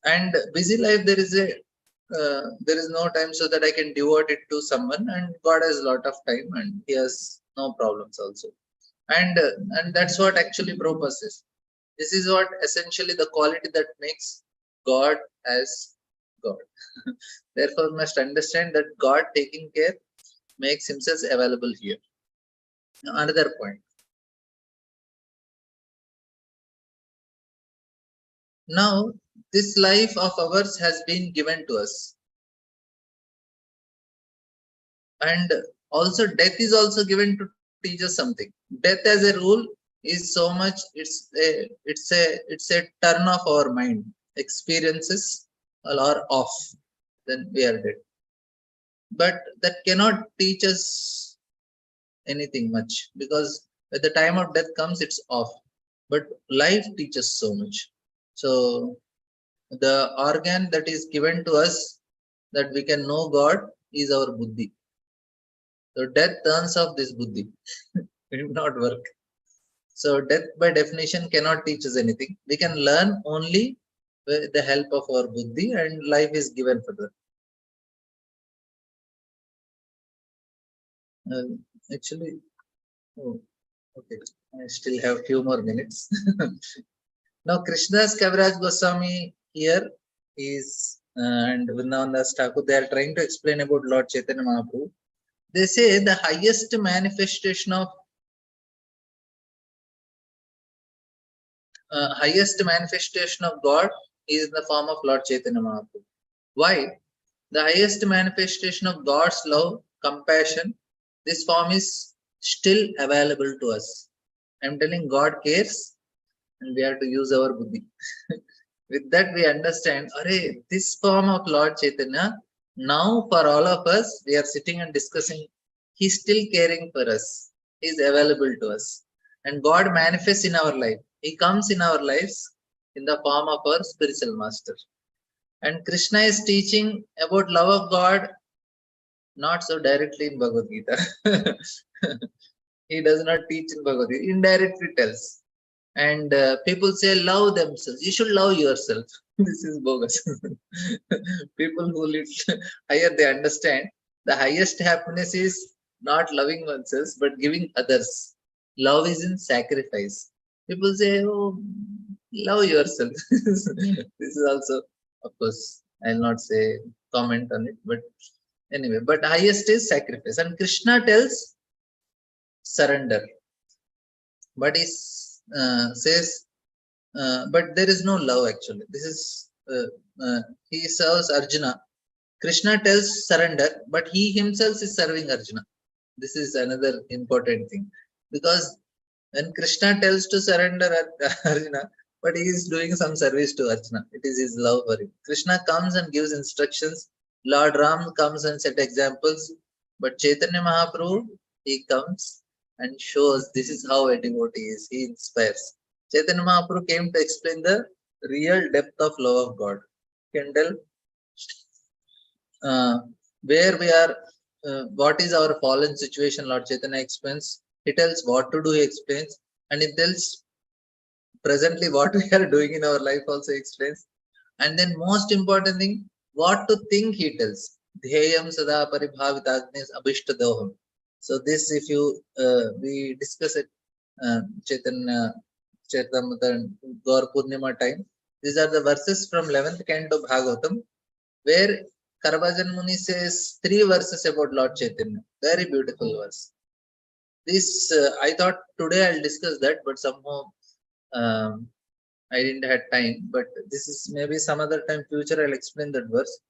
And busy life, there is no time so that I can devote it to someone, and God has a lot of time and he has no problems also. And that's what actually Prabhupada says. This is what essentially the quality that makes God as God. Therefore, we must understand that God taking care makes himself available here. Now, another point. Now, this life of ours has been given to us. And also death is also given to teach us something. Death as a rule is so much, it's a turn of our mind. Experiences are off, then we are dead. But that cannot teach us anything much, because at the time of death comes, it's off. But life teaches so much. So the organ that is given to us that we can know God is our buddhi. So death turns off this buddhi. It will not work. So death by definition cannot teach us anything. We can learn only with the help of our buddhi, and life is given for that. Actually, oh, okay, I still have few more minutes. Now Krishnadas Kaviraj Goswami here is and Vrindavandas Thakur, they are trying to explain about Lord Chaitanya Mahaprabhu. They say the highest manifestation of God is in the form of Lord Chaitanya Mahaprabhu. Why? The highest manifestation of God's love, compassion, this form is still available to us. I'm telling God cares and we have to use our buddhi. With that we understand, this form of Lord Chaitanya, now for all of us, we are sitting and discussing, he's still caring for us. He's available to us. And God manifests in our life. He comes in our lives in the form of our spiritual master. And Krishna is teaching about love of God, not so directly in Bhagavad Gita. He does not teach in Bhagavad Gita, indirectly tells. And people say love themselves. You should love yourself. This is bogus. People who live higher, they understand the highest happiness is not loving oneself, but giving others. Love is in sacrifice. People say, oh, love yourself. This is also, of course, I'll not say comment on it, but anyway, but highest is sacrifice. And Krishna tells surrender. But he says, but there is no love actually. This is, he serves Arjuna. Krishna tells surrender, but he himself is serving Arjuna. This is another important thing. Because when Krishna tells to surrender Arjuna, but he is doing some service to Arjuna. It is his love for him. Krishna comes and gives instructions. Lord Ram comes and set examples. But Chaitanya Mahaprabhu, he comes and shows this is how a devotee is. He inspires. Chaitanya Mahaprabhu came to explain the real depth of love of God. Can tell where we are, what is our fallen situation, Lord Chaitanya explains. He tells what to do, he explains. And he tells presently what we are doing in our life also explains. And then most important thing, what to think he tells. Dhyayam sada paribhavitagnes abhishtadoham. So this, if you, we discuss it, Chaitanya Charitamrita Gaur Purnima time. These are the verses from 11th canto Bhagavatam, where Karavajan Muni says 3 verses about Lord Chaitanya. Very beautiful verse. This, I thought today I'll discuss that, but somehow I didn't have time. But this is maybe some other time, future, I'll explain that verse.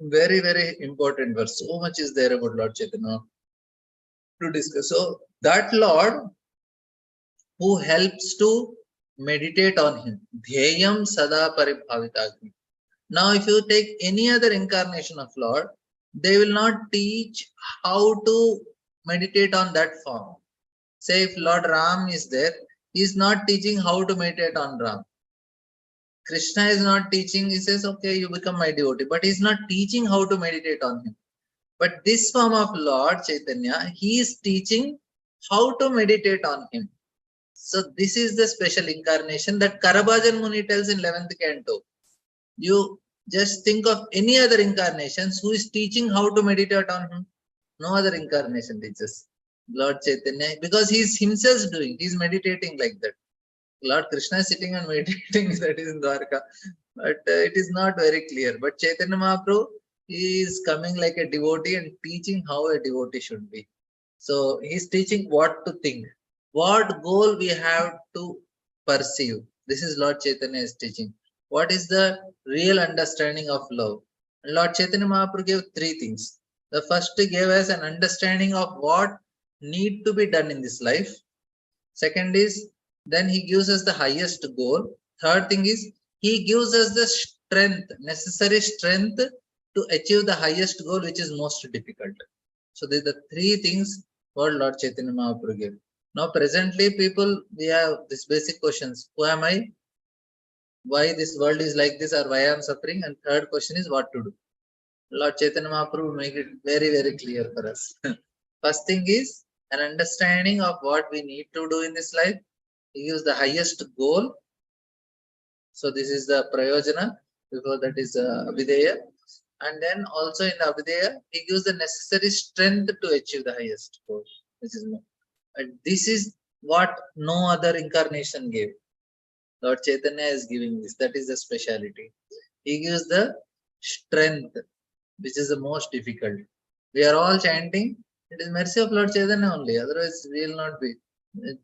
Very, very important verse. So much is there about Lord Chaitanya to discuss. So that Lord who helps to meditate on him. Dhyayam sada paribhavitagni. Now, if you take any other incarnation of Lord, they will not teach how to meditate on that form. Say if Lord Ram is there, he is not teaching how to meditate on Ram. Krishna is not teaching, he says, okay, you become my devotee, but he is not teaching how to meditate on him. But this form of Lord Chaitanya, he is teaching how to meditate on him. So this is the special incarnation that Karabhajan Muni tells in 11th canto. You just think of any other incarnations who is teaching how to meditate on him. No other incarnation teaches. Lord Chaitanya, because he is himself doing, he is meditating like that. Lord Krishna is sitting and meditating, that is in Dwarka. But it is not very clear. But Chaitanya Mahaprabhu, he is coming like a devotee and teaching how a devotee should be. So he is teaching what to think, what goal we have to perceive. This is Lord Chaitanya is teaching. What is the real understanding of love? And Lord Chaitanya Mahaprabhu gave three things. The first he gave us an understanding of what need to be done in this life. Second is, then he gives us the highest goal. Third thing is, he gives us the strength, necessary strength to achieve the highest goal, which is most difficult. So these are the three things what Lord Chaitanya Mahaprabhu gave. Now presently people, we have these basic questions. Who am I? Why this world is like this, or why I am suffering? And third question is what to do. Lord Chaitanya Mahaprabhu make it very, very clear for us. First thing is an understanding of what we need to do in this life. He gives the highest goal. So this is the Prayojana. Before that is Abhideya. And then also in Abhideya, he gives the necessary strength to achieve the highest goal. This is more. And this is what no other incarnation gave. Lord Chaitanya is giving this. That is the speciality. He gives the strength, which is the most difficult. We are all chanting. It is mercy of Lord Chaitanya only. Otherwise, we will not be.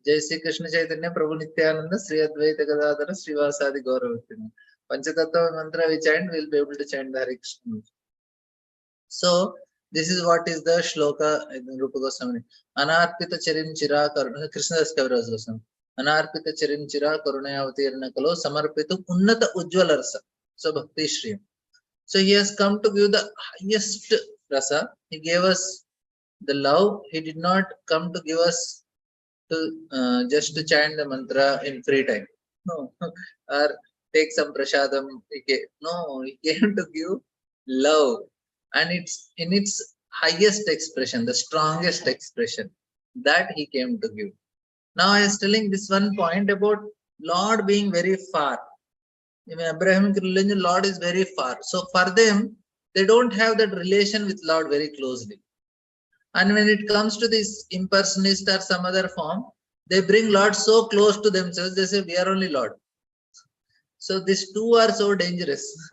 Jai Sri Krishna Chaitanya Prabhu Nityananda Sri Advaita Gadadhara Srivasadi Gauravattina. Panchatattva mantra we chant, we will be able to chant the Hare Krishna. So, this is what is the shloka in Rupa Goswami. Anarpita Charin Chira Karuna Krishnadas Kaviraj Goswami. Anarpita Charin Chira Karunayavatirna Kalo Samarpitu Unnata Ujjvalarsa. So, Bhakti Shri. So, he has come to give the highest rasa. He gave us the love. He did not come to give us to just to chant the mantra in free time. No. Or take some prasadam. No, he came to give love. And it's in its highest expression, the strongest expression that he came to give. Now I was telling this one point about Lord being very far. In Abrahamic religion, Lord is very far. So for them, they don't have that relation with Lord very closely. And when it comes to this impersonist or some other form, they bring Lord so close to themselves, they say, we are only Lord. So these two are so dangerous.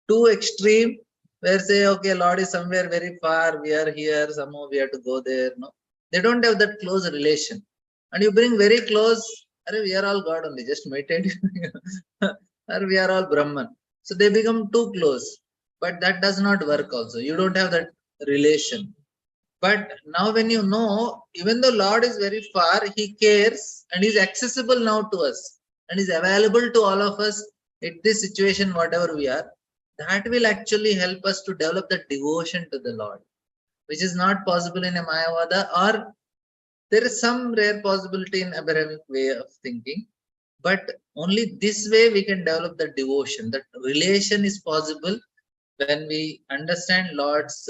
Too extreme, where say, okay, Lord is somewhere very far, we are here, somehow we have to go there. No, they don't have that close relation. And you bring very close, we are all God only, just meditate. Or we are all Brahman. So they become too close. But that does not work also. You don't have that relation. But now when you know, even though Lord is very far, he cares and is accessible now to us and is available to all of us at this situation, whatever we are, that will actually help us to develop the devotion to the Lord, which is not possible in a Mayavada, or there is some rare possibility in Abrahamic way of thinking. But only this way we can develop the devotion. That relation is possible when we understand Lord's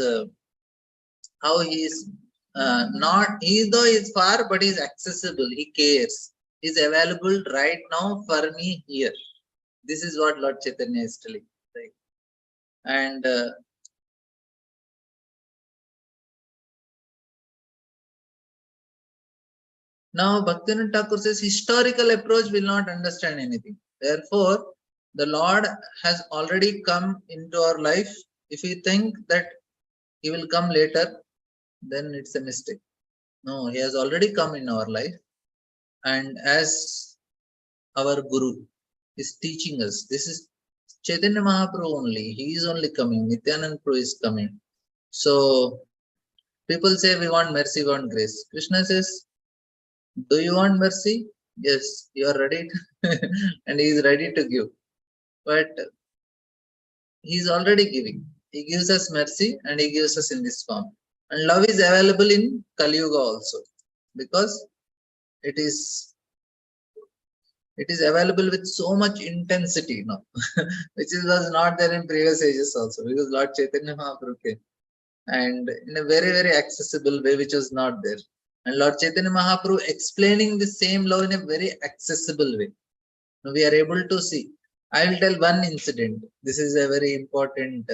how he is not, though he is far, but he is accessible, he cares, he is available right now for me here. This is what Lord Chaitanya is telling. Right? And now Bhaktivinoda Thakur says historical approach will not understand anything. Therefore, the Lord has already come into our life. If we think that he will come later, then it's a mistake. No, he has already come in our life. And as our Guru is teaching us, this is Chaitanya Mahaprabhu only. He is only coming. Nityananda Prabhu is coming. So people say we want mercy, we want grace. Krishna says, do you want mercy? Yes, you are ready to and he is ready to give. But he is already giving. He gives us mercy and he gives us in this form. And love is available in Kali Yuga also, because it is available with so much intensity now, which was not there in previous ages also, because Lord Chaitanya Mahaprabhu came and in a very, very accessible way, which was not there. And Lord Chaitanya Mahaprabhu explaining the same love in a very accessible way. We are able to see. I will tell one incident. This is a very important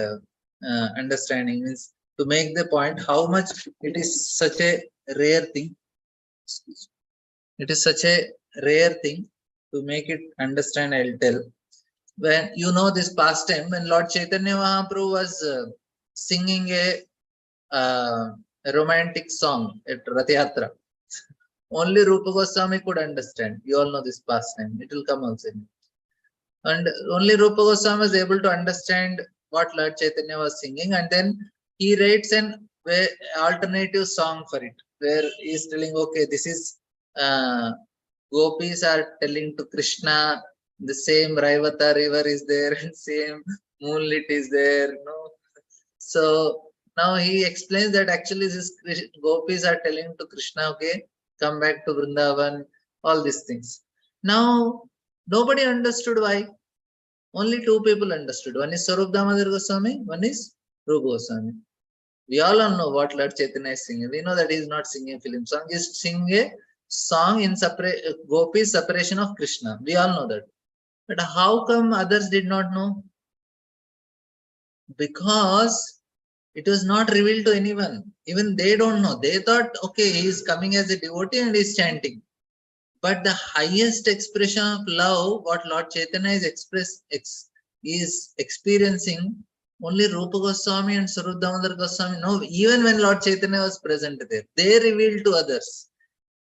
understanding, means to make the point how much it is such a rare thing. It is such a rare thing. To make it understand, I'll tell. When you know this pastime, when Lord Chaitanya Mahaprabhu was singing a romantic song at Rath Yatra, only Rupa Goswami could understand. You all know this pastime. It will come also. And only Rupa Goswami was able to understand what Lord Chaitanya was singing, and then he writes an alternative song for it, where he is telling, okay, this is gopis are telling to Krishna, the same Raivata river is there, and same moonlit is there. No, so now he explains that actually this gopis are telling to Krishna, okay, come back to Vrindavan, all these things. Now nobody understood why. Only two people understood. One is Swarup Damodar Goswami, one is Rupa Goswami. We all know what Lord Chaitanya is singing. We know that he is not singing a film song. He is singing a song in Gopi's separation of Krishna. We all know that. But how come others did not know? Because it was not revealed to anyone. Even they don't know. They thought, okay, he is coming as a devotee and he is chanting. But the highest expression of love, what Lord Chaitanya is experiencing, only Rupa Goswami and Swarup Damodar Goswami know. Even when Lord Chaitanya was present there, they revealed to others.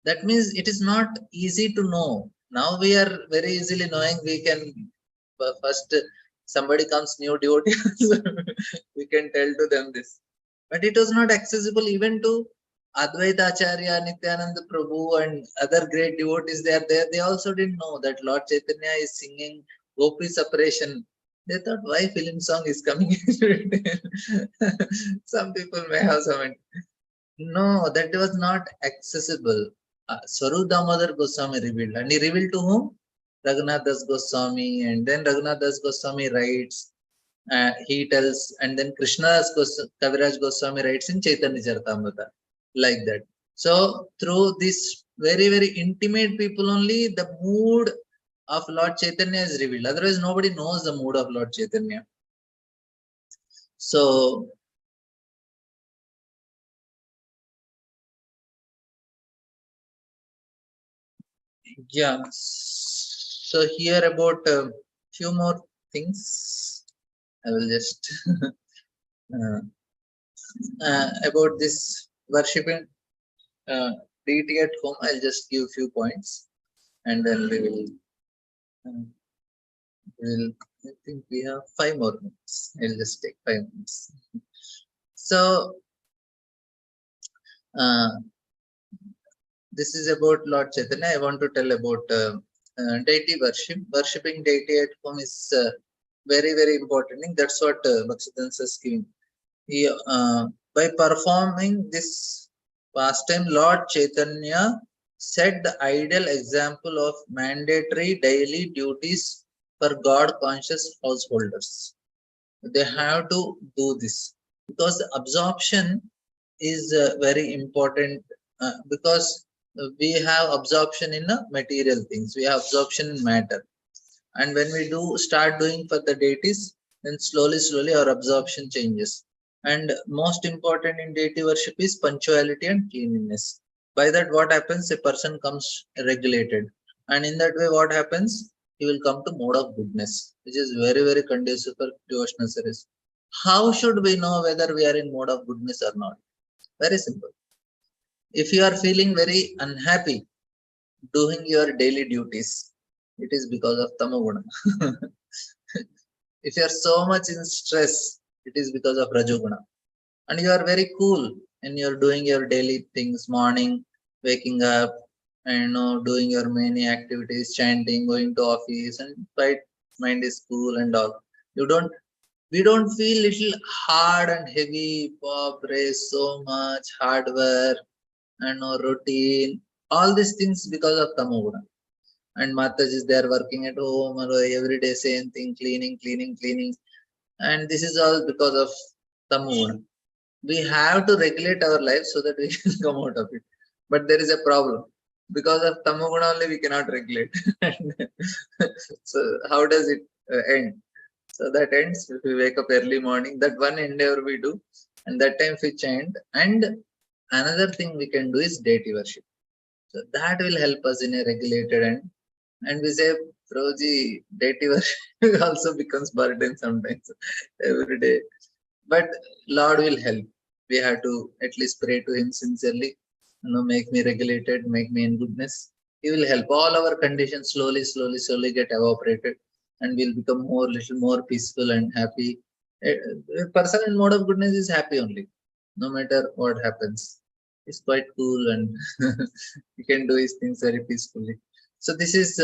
That means it is not easy to know. Now we are very easily knowing. We can first somebody comes new devotee, we can tell to them this. But it was not accessible even to Advaita Acharya, Nityananda Prabhu, and other great devotees. They are there. They also didn't know that Lord Chaitanya is singing Gopi separation. They thought, why film song is coming? Some people may have some. No, that was not accessible. Swarup Damodar Goswami revealed. And he revealed to whom? Raghunath Das Goswami. And then Raghunath Das Goswami writes. He tells, and then Kaviraj Goswami writes in Chaitanya Charitamrita, like that. So through this very, very intimate people only, the mood of Lord Chaitanya is revealed. Otherwise, nobody knows the mood of Lord Chaitanya. So yeah, so here about a few more things. I will just about this worshipping deity at home. I'll just give a few points, and then we will. I think we have 5 more minutes. I'll just take 5 minutes. So this is about Lord Chaitanya. I want to tell about deity worship. Worshipping deity at home is very, very important thing. That's what Bhaksidhansa is giving. He, by performing this pastime, Lord Chaitanya set the ideal example of mandatory daily duties for God-conscious householders. They have to do this because the absorption is very important because we have absorption in material things. We have absorption in matter. And when we start doing for the deities, then slowly our absorption changes. And most important in deity worship is punctuality and cleanliness. By that, what happens? A person comes regulated. And in that way, what happens? He will come to mode of goodness, which is very, very conducive for devotional service. How should we know whether we are in mode of goodness or not? Very simple. If you are feeling very unhappy doing your daily duties, it is because of tamoguna. If you are so much in stress, it is because of rajoguna. And you are very cool and you are doing your daily things, morning, waking up, and doing your many activities, chanting, going to office, and right mind is cool and all. We don't feel little hard and heavy, so much hard work and routine, all these things because of tamoguna. And Matajis, they are working at home every day, same thing, cleaning. And this is all because of tamoguna. We have to regulate our life so that we can come out of it. But there is a problem. Because of tamoguna only we cannot regulate. So how does it end? So that ends if we wake up early morning. That one endeavor we do, and that time we chant. And another thing we can do is deity worship. So that will help us in a regulated end. And we say, Proji, deity worship also becomes burden sometimes every day. But Lord will help. We have to at least pray to Him sincerely. Make me regulated, make me in goodness. He will help. All our conditions slowly get evaporated, and we'll become little more peaceful and happy. A person in mode of goodness is happy only, no matter what happens. He's quite cool and he can do his things very peacefully. So this is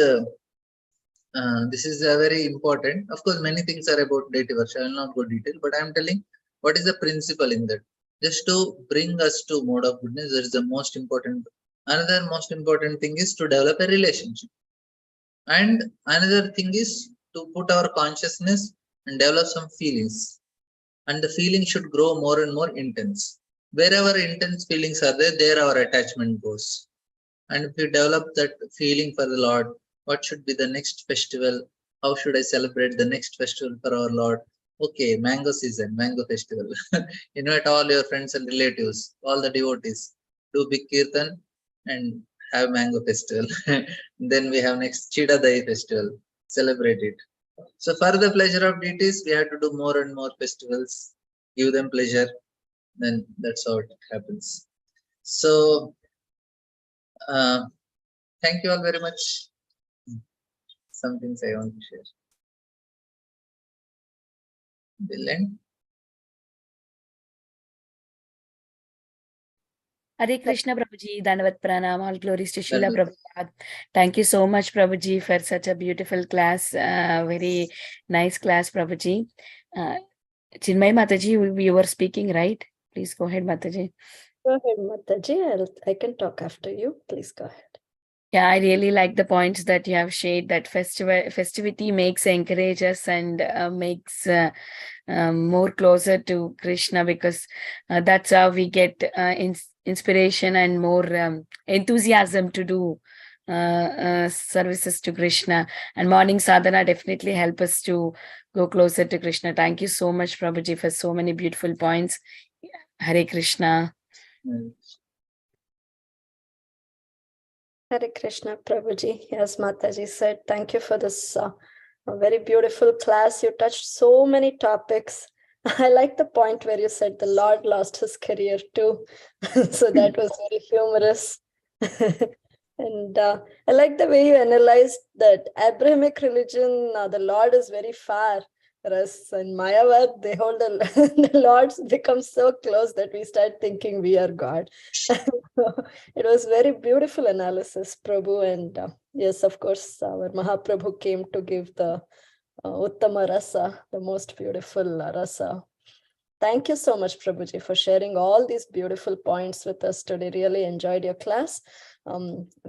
very important. Of course, many things are about deity worship. I will not go detail, but I am telling what is the principle in that. Just to bring us to mode of goodness, that is the most important. Another most important thing is to develop a relationship. And another thing is to put our consciousness and develop some feelings. And the feeling should grow more and more intense. Wherever intense feelings are there our attachment goes. And if you develop that feeling for the Lord, what should be the next festival? How should I celebrate the next festival for our Lord? Okay, mango season, mango festival. Invite all your friends and relatives, all the devotees. Do big kirtan and have mango festival. Then we have next Chida Dai festival. Celebrate it. So for the pleasure of deities, we have to do more and more festivals. Give them pleasure. Then that's how it happens. So thank you all very much. Some things I want to share. Dylan.
Hare Krishna, Prabhuji. Dandavat Pranam. All glories to Srila Prabhupada. Thank you so much, Prabhuji, for such a beautiful class. Very nice class, Prabhuji. Chinmay Mataji, you were speaking, right? Please go ahead, Mataji.
Go ahead, Mataji. I can talk after you. Please go ahead.
Yeah, I really like the points that you have shared, that festivity makes encourage us and makes more closer to Krishna, because that's how we get inspiration and more enthusiasm to do services to Krishna. And morning sadhana definitely help us to go closer to Krishna. Thank you so much, Prabhuji, for so many beautiful points. Hare Krishna.
Hare Krishna, Prabhuji. As Mataji said, thank you for this very beautiful class. You touched so many topics. I like the point where you said the Lord lost his career too. So that was very humorous. And I like the way you analyzed that Abrahamic religion, the Lord is very far. Whereas in Mayavad, they hold the Lord's become so close that we start thinking we are God. It was very beautiful analysis, Prabhu. And yes, of course, our Mahaprabhu came to give the Uttama Rasa, the most beautiful rasa. Thank you so much, Prabhuji, for sharing all these beautiful points with us today. Really enjoyed your class.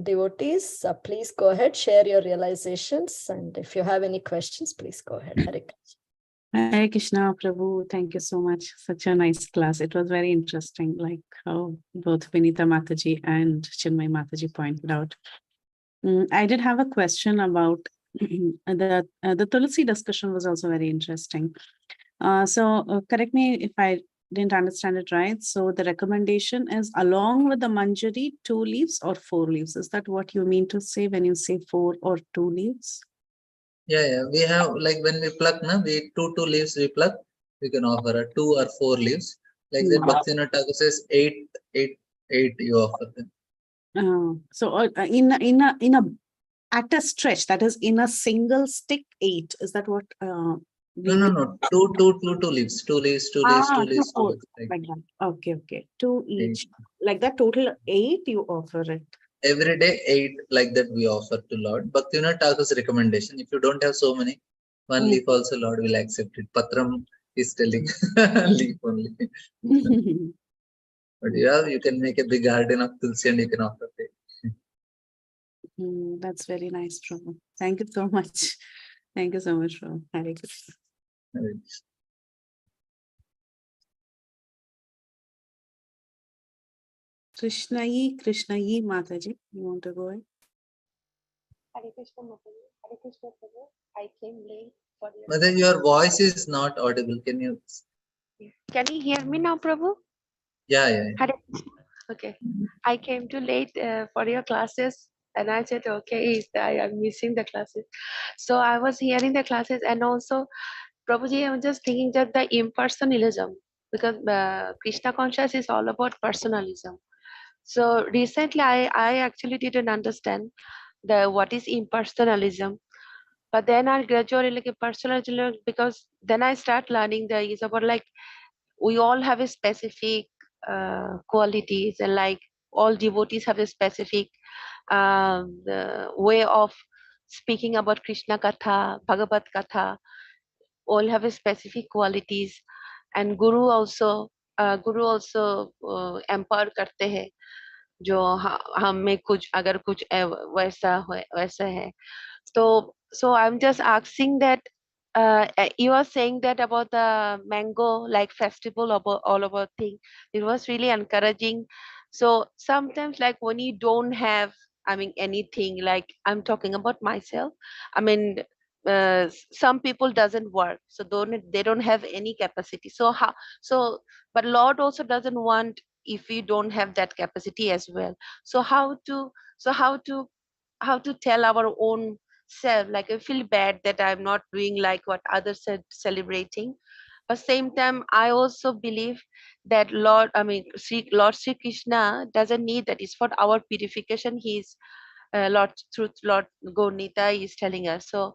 Devotees, please go ahead, share your realizations. And if you have any questions, please go ahead. Hare Krishna.
Hare Krishna, Prabhu. Thank you so much. Such a nice class. It was very interesting, like how both Vinita Mataji and Chinmay Mataji pointed out. I did have a question about the Tulsi discussion was also very interesting. So correct me if I didn't understand it right. So the recommendation is along with the Manjari, 2 leaves or 4 leaves. Is that what you mean to say when you say 4 or 2 leaves?
Yeah. We have, like when we pluck, we two leaves we pluck, we can offer 2 or 4 leaves. Like that, Bhaktivinoda Thakur says 8 you offer them.
So at a stretch, that is in a single stick, 8. Is that what?
No. 2 leaves. 2 leaves. 2 leaves. 2 leaves. 2 leaves.
Like that. Okay. 2 each. 8. Like that, total 8 you offer it.
Every day 8, like that we offer to Lord. Bhaktivinoda Thakur's recommendation. If you don't have so many, 1 leaf also Lord will accept it. Patram is telling leaf only. But you can make a big garden of Tulsi and you can offer it.
That's very nice, Prabhu. Thank you so much. Thank you so much, Prabhu. Hare Krishna. Krishnayi Mataji, you want to go ahead?
Hare Krishna Mataji. Hare Krishna Prabhu. I came late for your
Mother, your voice is not audible. Can you?
Can you hear me now, Prabhu?
Yeah.
Hare Krishna. Okay. I came too late for your classes and I said, okay, I am missing the classes. So I was hearing the classes and also, Prabhuji, I was just thinking that the impersonalism, because Krishna conscious is all about personalism. So recently I actually didn't understand what is impersonalism. But then I gradually like a personalism, because then I start learning the is about like we all have a specific qualities, and like all devotees have a specific way of speaking about Krishna Katha, Bhagavat Katha, all have a specific qualities, and Guru also empower करते हैं जो हम में कुछ अगर कुछ वैसा है. So I'm just asking that you are saying that about the mango like festival about all about thing. It was really encouraging. So sometimes like when you don't have, I mean anything, like I'm talking about myself. I mean some people doesn't work, so they don't have any capacity. So how but Lord also doesn't want if we don't have that capacity as well. So how to tell our own self, like I feel bad that I'm not doing like what others are celebrating, but same time I also believe that Lord Sri Krishna doesn't need that. It's for our purification. He's Lord truth, Lord Gaunita is telling us. So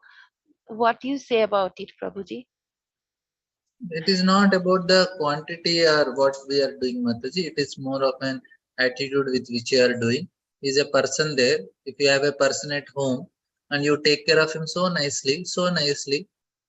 what do you say about it, Prabhuji?
It is not about the quantity or what we are doing, Mataji. It is more of an attitude with which you are doing. Is a person there. If you have a person at home and you take care of him so nicely,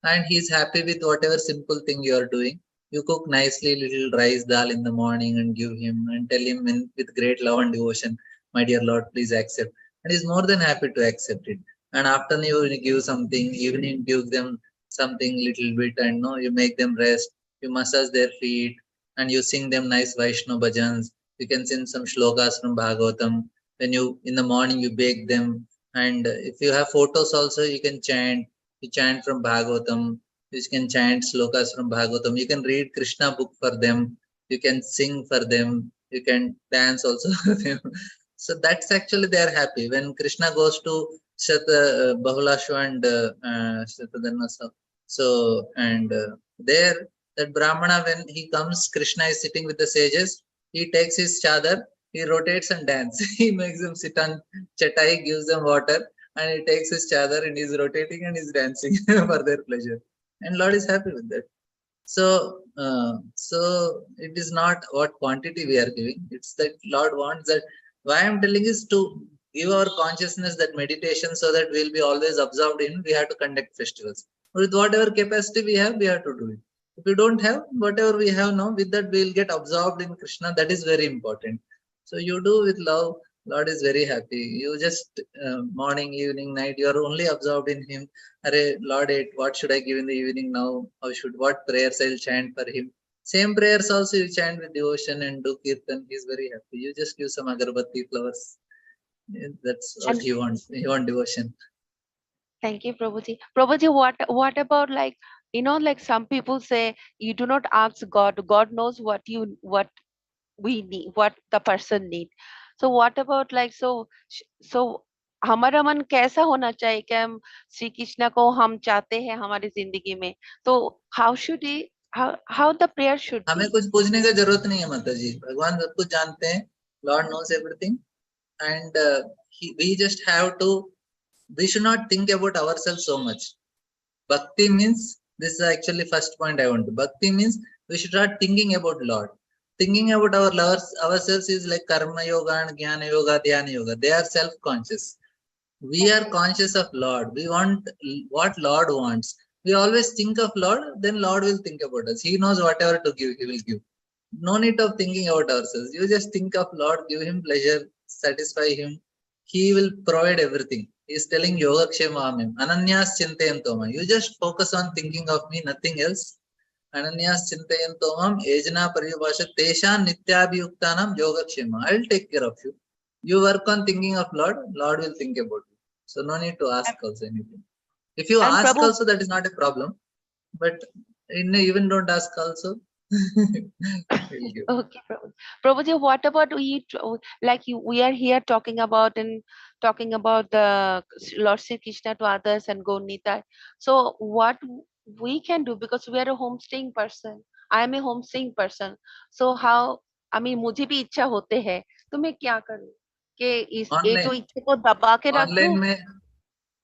and he is happy with whatever simple thing you are doing. You cook nicely little rice dal in the morning and give him and tell him with great love and devotion, my dear Lord, please accept. And he is more than happy to accept it. And after you give something, evening give them something little bit, and you make them rest, you massage their feet, and you sing them nice Vaishno bhajans. You can sing some shlokas from Bhagavatam. When you in the morning you bake them, and if you have photos also, you can chant. You chant from Bhagavatam. You can chant slokas from Bhagavatam. You can read Krishna book for them. You can sing for them. You can dance also for them. So that's actually they are happy when Krishna goes to Bahulashu and Shatadharma. So and there that Brahmana, when he comes, Krishna is sitting with the sages. He takes his chadar, he rotates and dance. He makes them sit on chatai, gives them water, and he takes his chadar and he's rotating and he's dancing for their pleasure. And Lord is happy with that. So it is not what quantity we are giving. It's that Lord wants that. Why I'm telling is to give our consciousness that meditation, so that we'll be always absorbed in. We have to conduct festivals with whatever capacity we have. We have to do it. If we don't have whatever we have now, with that we'll get absorbed in Krishna. That is very important. So you do with love. Lord is very happy. You just morning, evening, night, you are only absorbed in Him. Array, Lord, what should I give in the evening now? What prayers I'll chant for Him? Same prayers also you chant with devotion and do kirtan. He's very happy. You just give some agarbatti flowers. That's what He wants. He wants devotion.
Thank you, Prabhuji. Prabhuji, what about like like some people say you do not ask God. God knows what we need, what the person need. So what about like so हमारा मन कैसा होना चाहिए कि हम श्री कृष्ण को हम चाहते हैं हमारी जिंदगी में, तो how the prayer should be?
हमें कुछ पूछने का जरूरत नहीं है माता जी. भगवान सब कुछ जानते हैं. Lord knows everything, and we just have to. We should not think about ourselves so much. Bhakti means, this is actually first point I want to. Bhakti means we should start thinking about Lord. Thinking about ourselves is like karma yoga and jnana yoga, dhyana yoga. They are self-conscious. We are conscious of Lord. We want what Lord wants. We always think of Lord, then Lord will think about us. He knows whatever to give, He will give. No need of thinking about ourselves. You just think of Lord, give Him pleasure, satisfy Him. He will provide everything. He is telling Yogakshemamim, Ananyas Chintayantoma. You just focus on thinking of me, nothing else. Ananyas Chintayantomam Ejna Paribhasha Teshan Nityabhiyuktanam Yogakshema. I'll take care of you. You work on thinking of Lord, Lord will think about you. So no need to ask also anything. If you
And
ask
Prabhu-
also, that is not a problem. But even don't ask also. He'll give.
Okay, Prabhuji, what about we are here talking about the Lord Sri Krishna to others and Gaunita. So what we can do, because we are a homestaying person. I am a homestaying person. So how, I mean, मुझे भी इच्छा होते हैं, तो मैं क्या करूं कि ये जो इच्छा को दबा के रख दूं?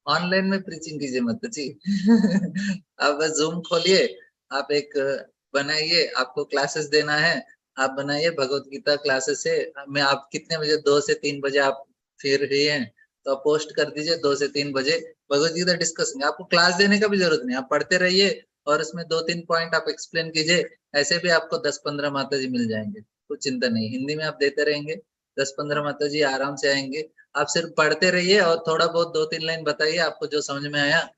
ऑनलाइन में प्रीचिंग कीजिए माता जी। आप बस जूम खोलिए, आप एक बनाइए, आपको क्लासेस देना है, आप बनाइए भगवत गीता क्लासेस है। मैं आप कितने बजे 2 से 3 बजे आप फिर रही हैं तो आप पोस्ट कर दीजिए 2 से 3 बजे भगवत गीता डिस्कस नहीं, आपको क्लास देने का भी जरूरत नहीं, आप पढ़ते रहिए और उसमें 2-3 पॉइंट आप एक्सप्लेन कीजिए। ऐसे भी आपको 10-15 माता जी मिल जाएंगे, कुछ चिंता नहीं। हिंदी में आप देते रहेंगे, 10-15 माता जी आराम से आएंगे। आप सिर्फ पढ़ते रहिए और थोड़ा बहुत 2-3 लाइन बताइए, आपको जो समझ में आया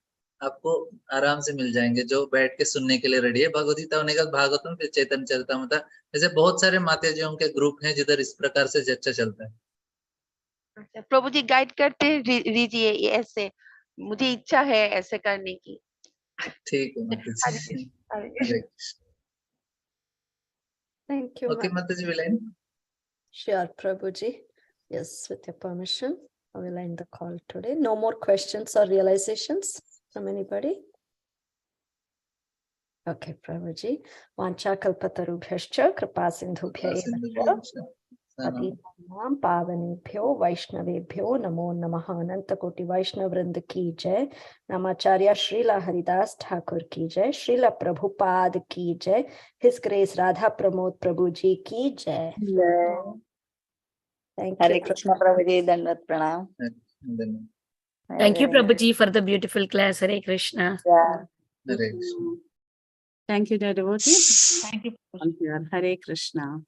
आपको आराम से मिल जाएंगे। जो बैठ के सुनने के लिए रेडी है, भगवद गीता होने का भागवतम, फिर चैतन्य चरितामृत, ऐसे बहुत सारे माताजियों के ग्रुप हैं जिधर इस प्रकार से चर्चा चलता है।
अच्छा, प्रभु जी गाइड करते रहिए ऐसे, मुझे इच्छा है ऐसे करने की।
ठीक है माता जी।
Thank you.
ओके माता जी, विलाइन।
Sure, Prabhuji. Yes, with your permission, I will end the call today. No more questions or realizations from anybody? Okay, Prabhuji. Vancha kalpatarubhyascha kripa sindhubhya Patitanam pavanebhyo Vaishnavebhyo namo namaha. Ananta koti Vaishnav Vrinda ki jai. Namacharya Srila Haridas Thakur ki jai. Srila Prabhupada ki jai. His Grace Radha Pramod Prabhuji ki jai. Thank
Hare
you.
Krishna Prabhuji, Dandavat Pranam.
Thank you, Prabhuji, for the beautiful class. Hare Krishna.
Hare Krishna.
Thank you, dear devotee.
Thank you.
Hare Krishna.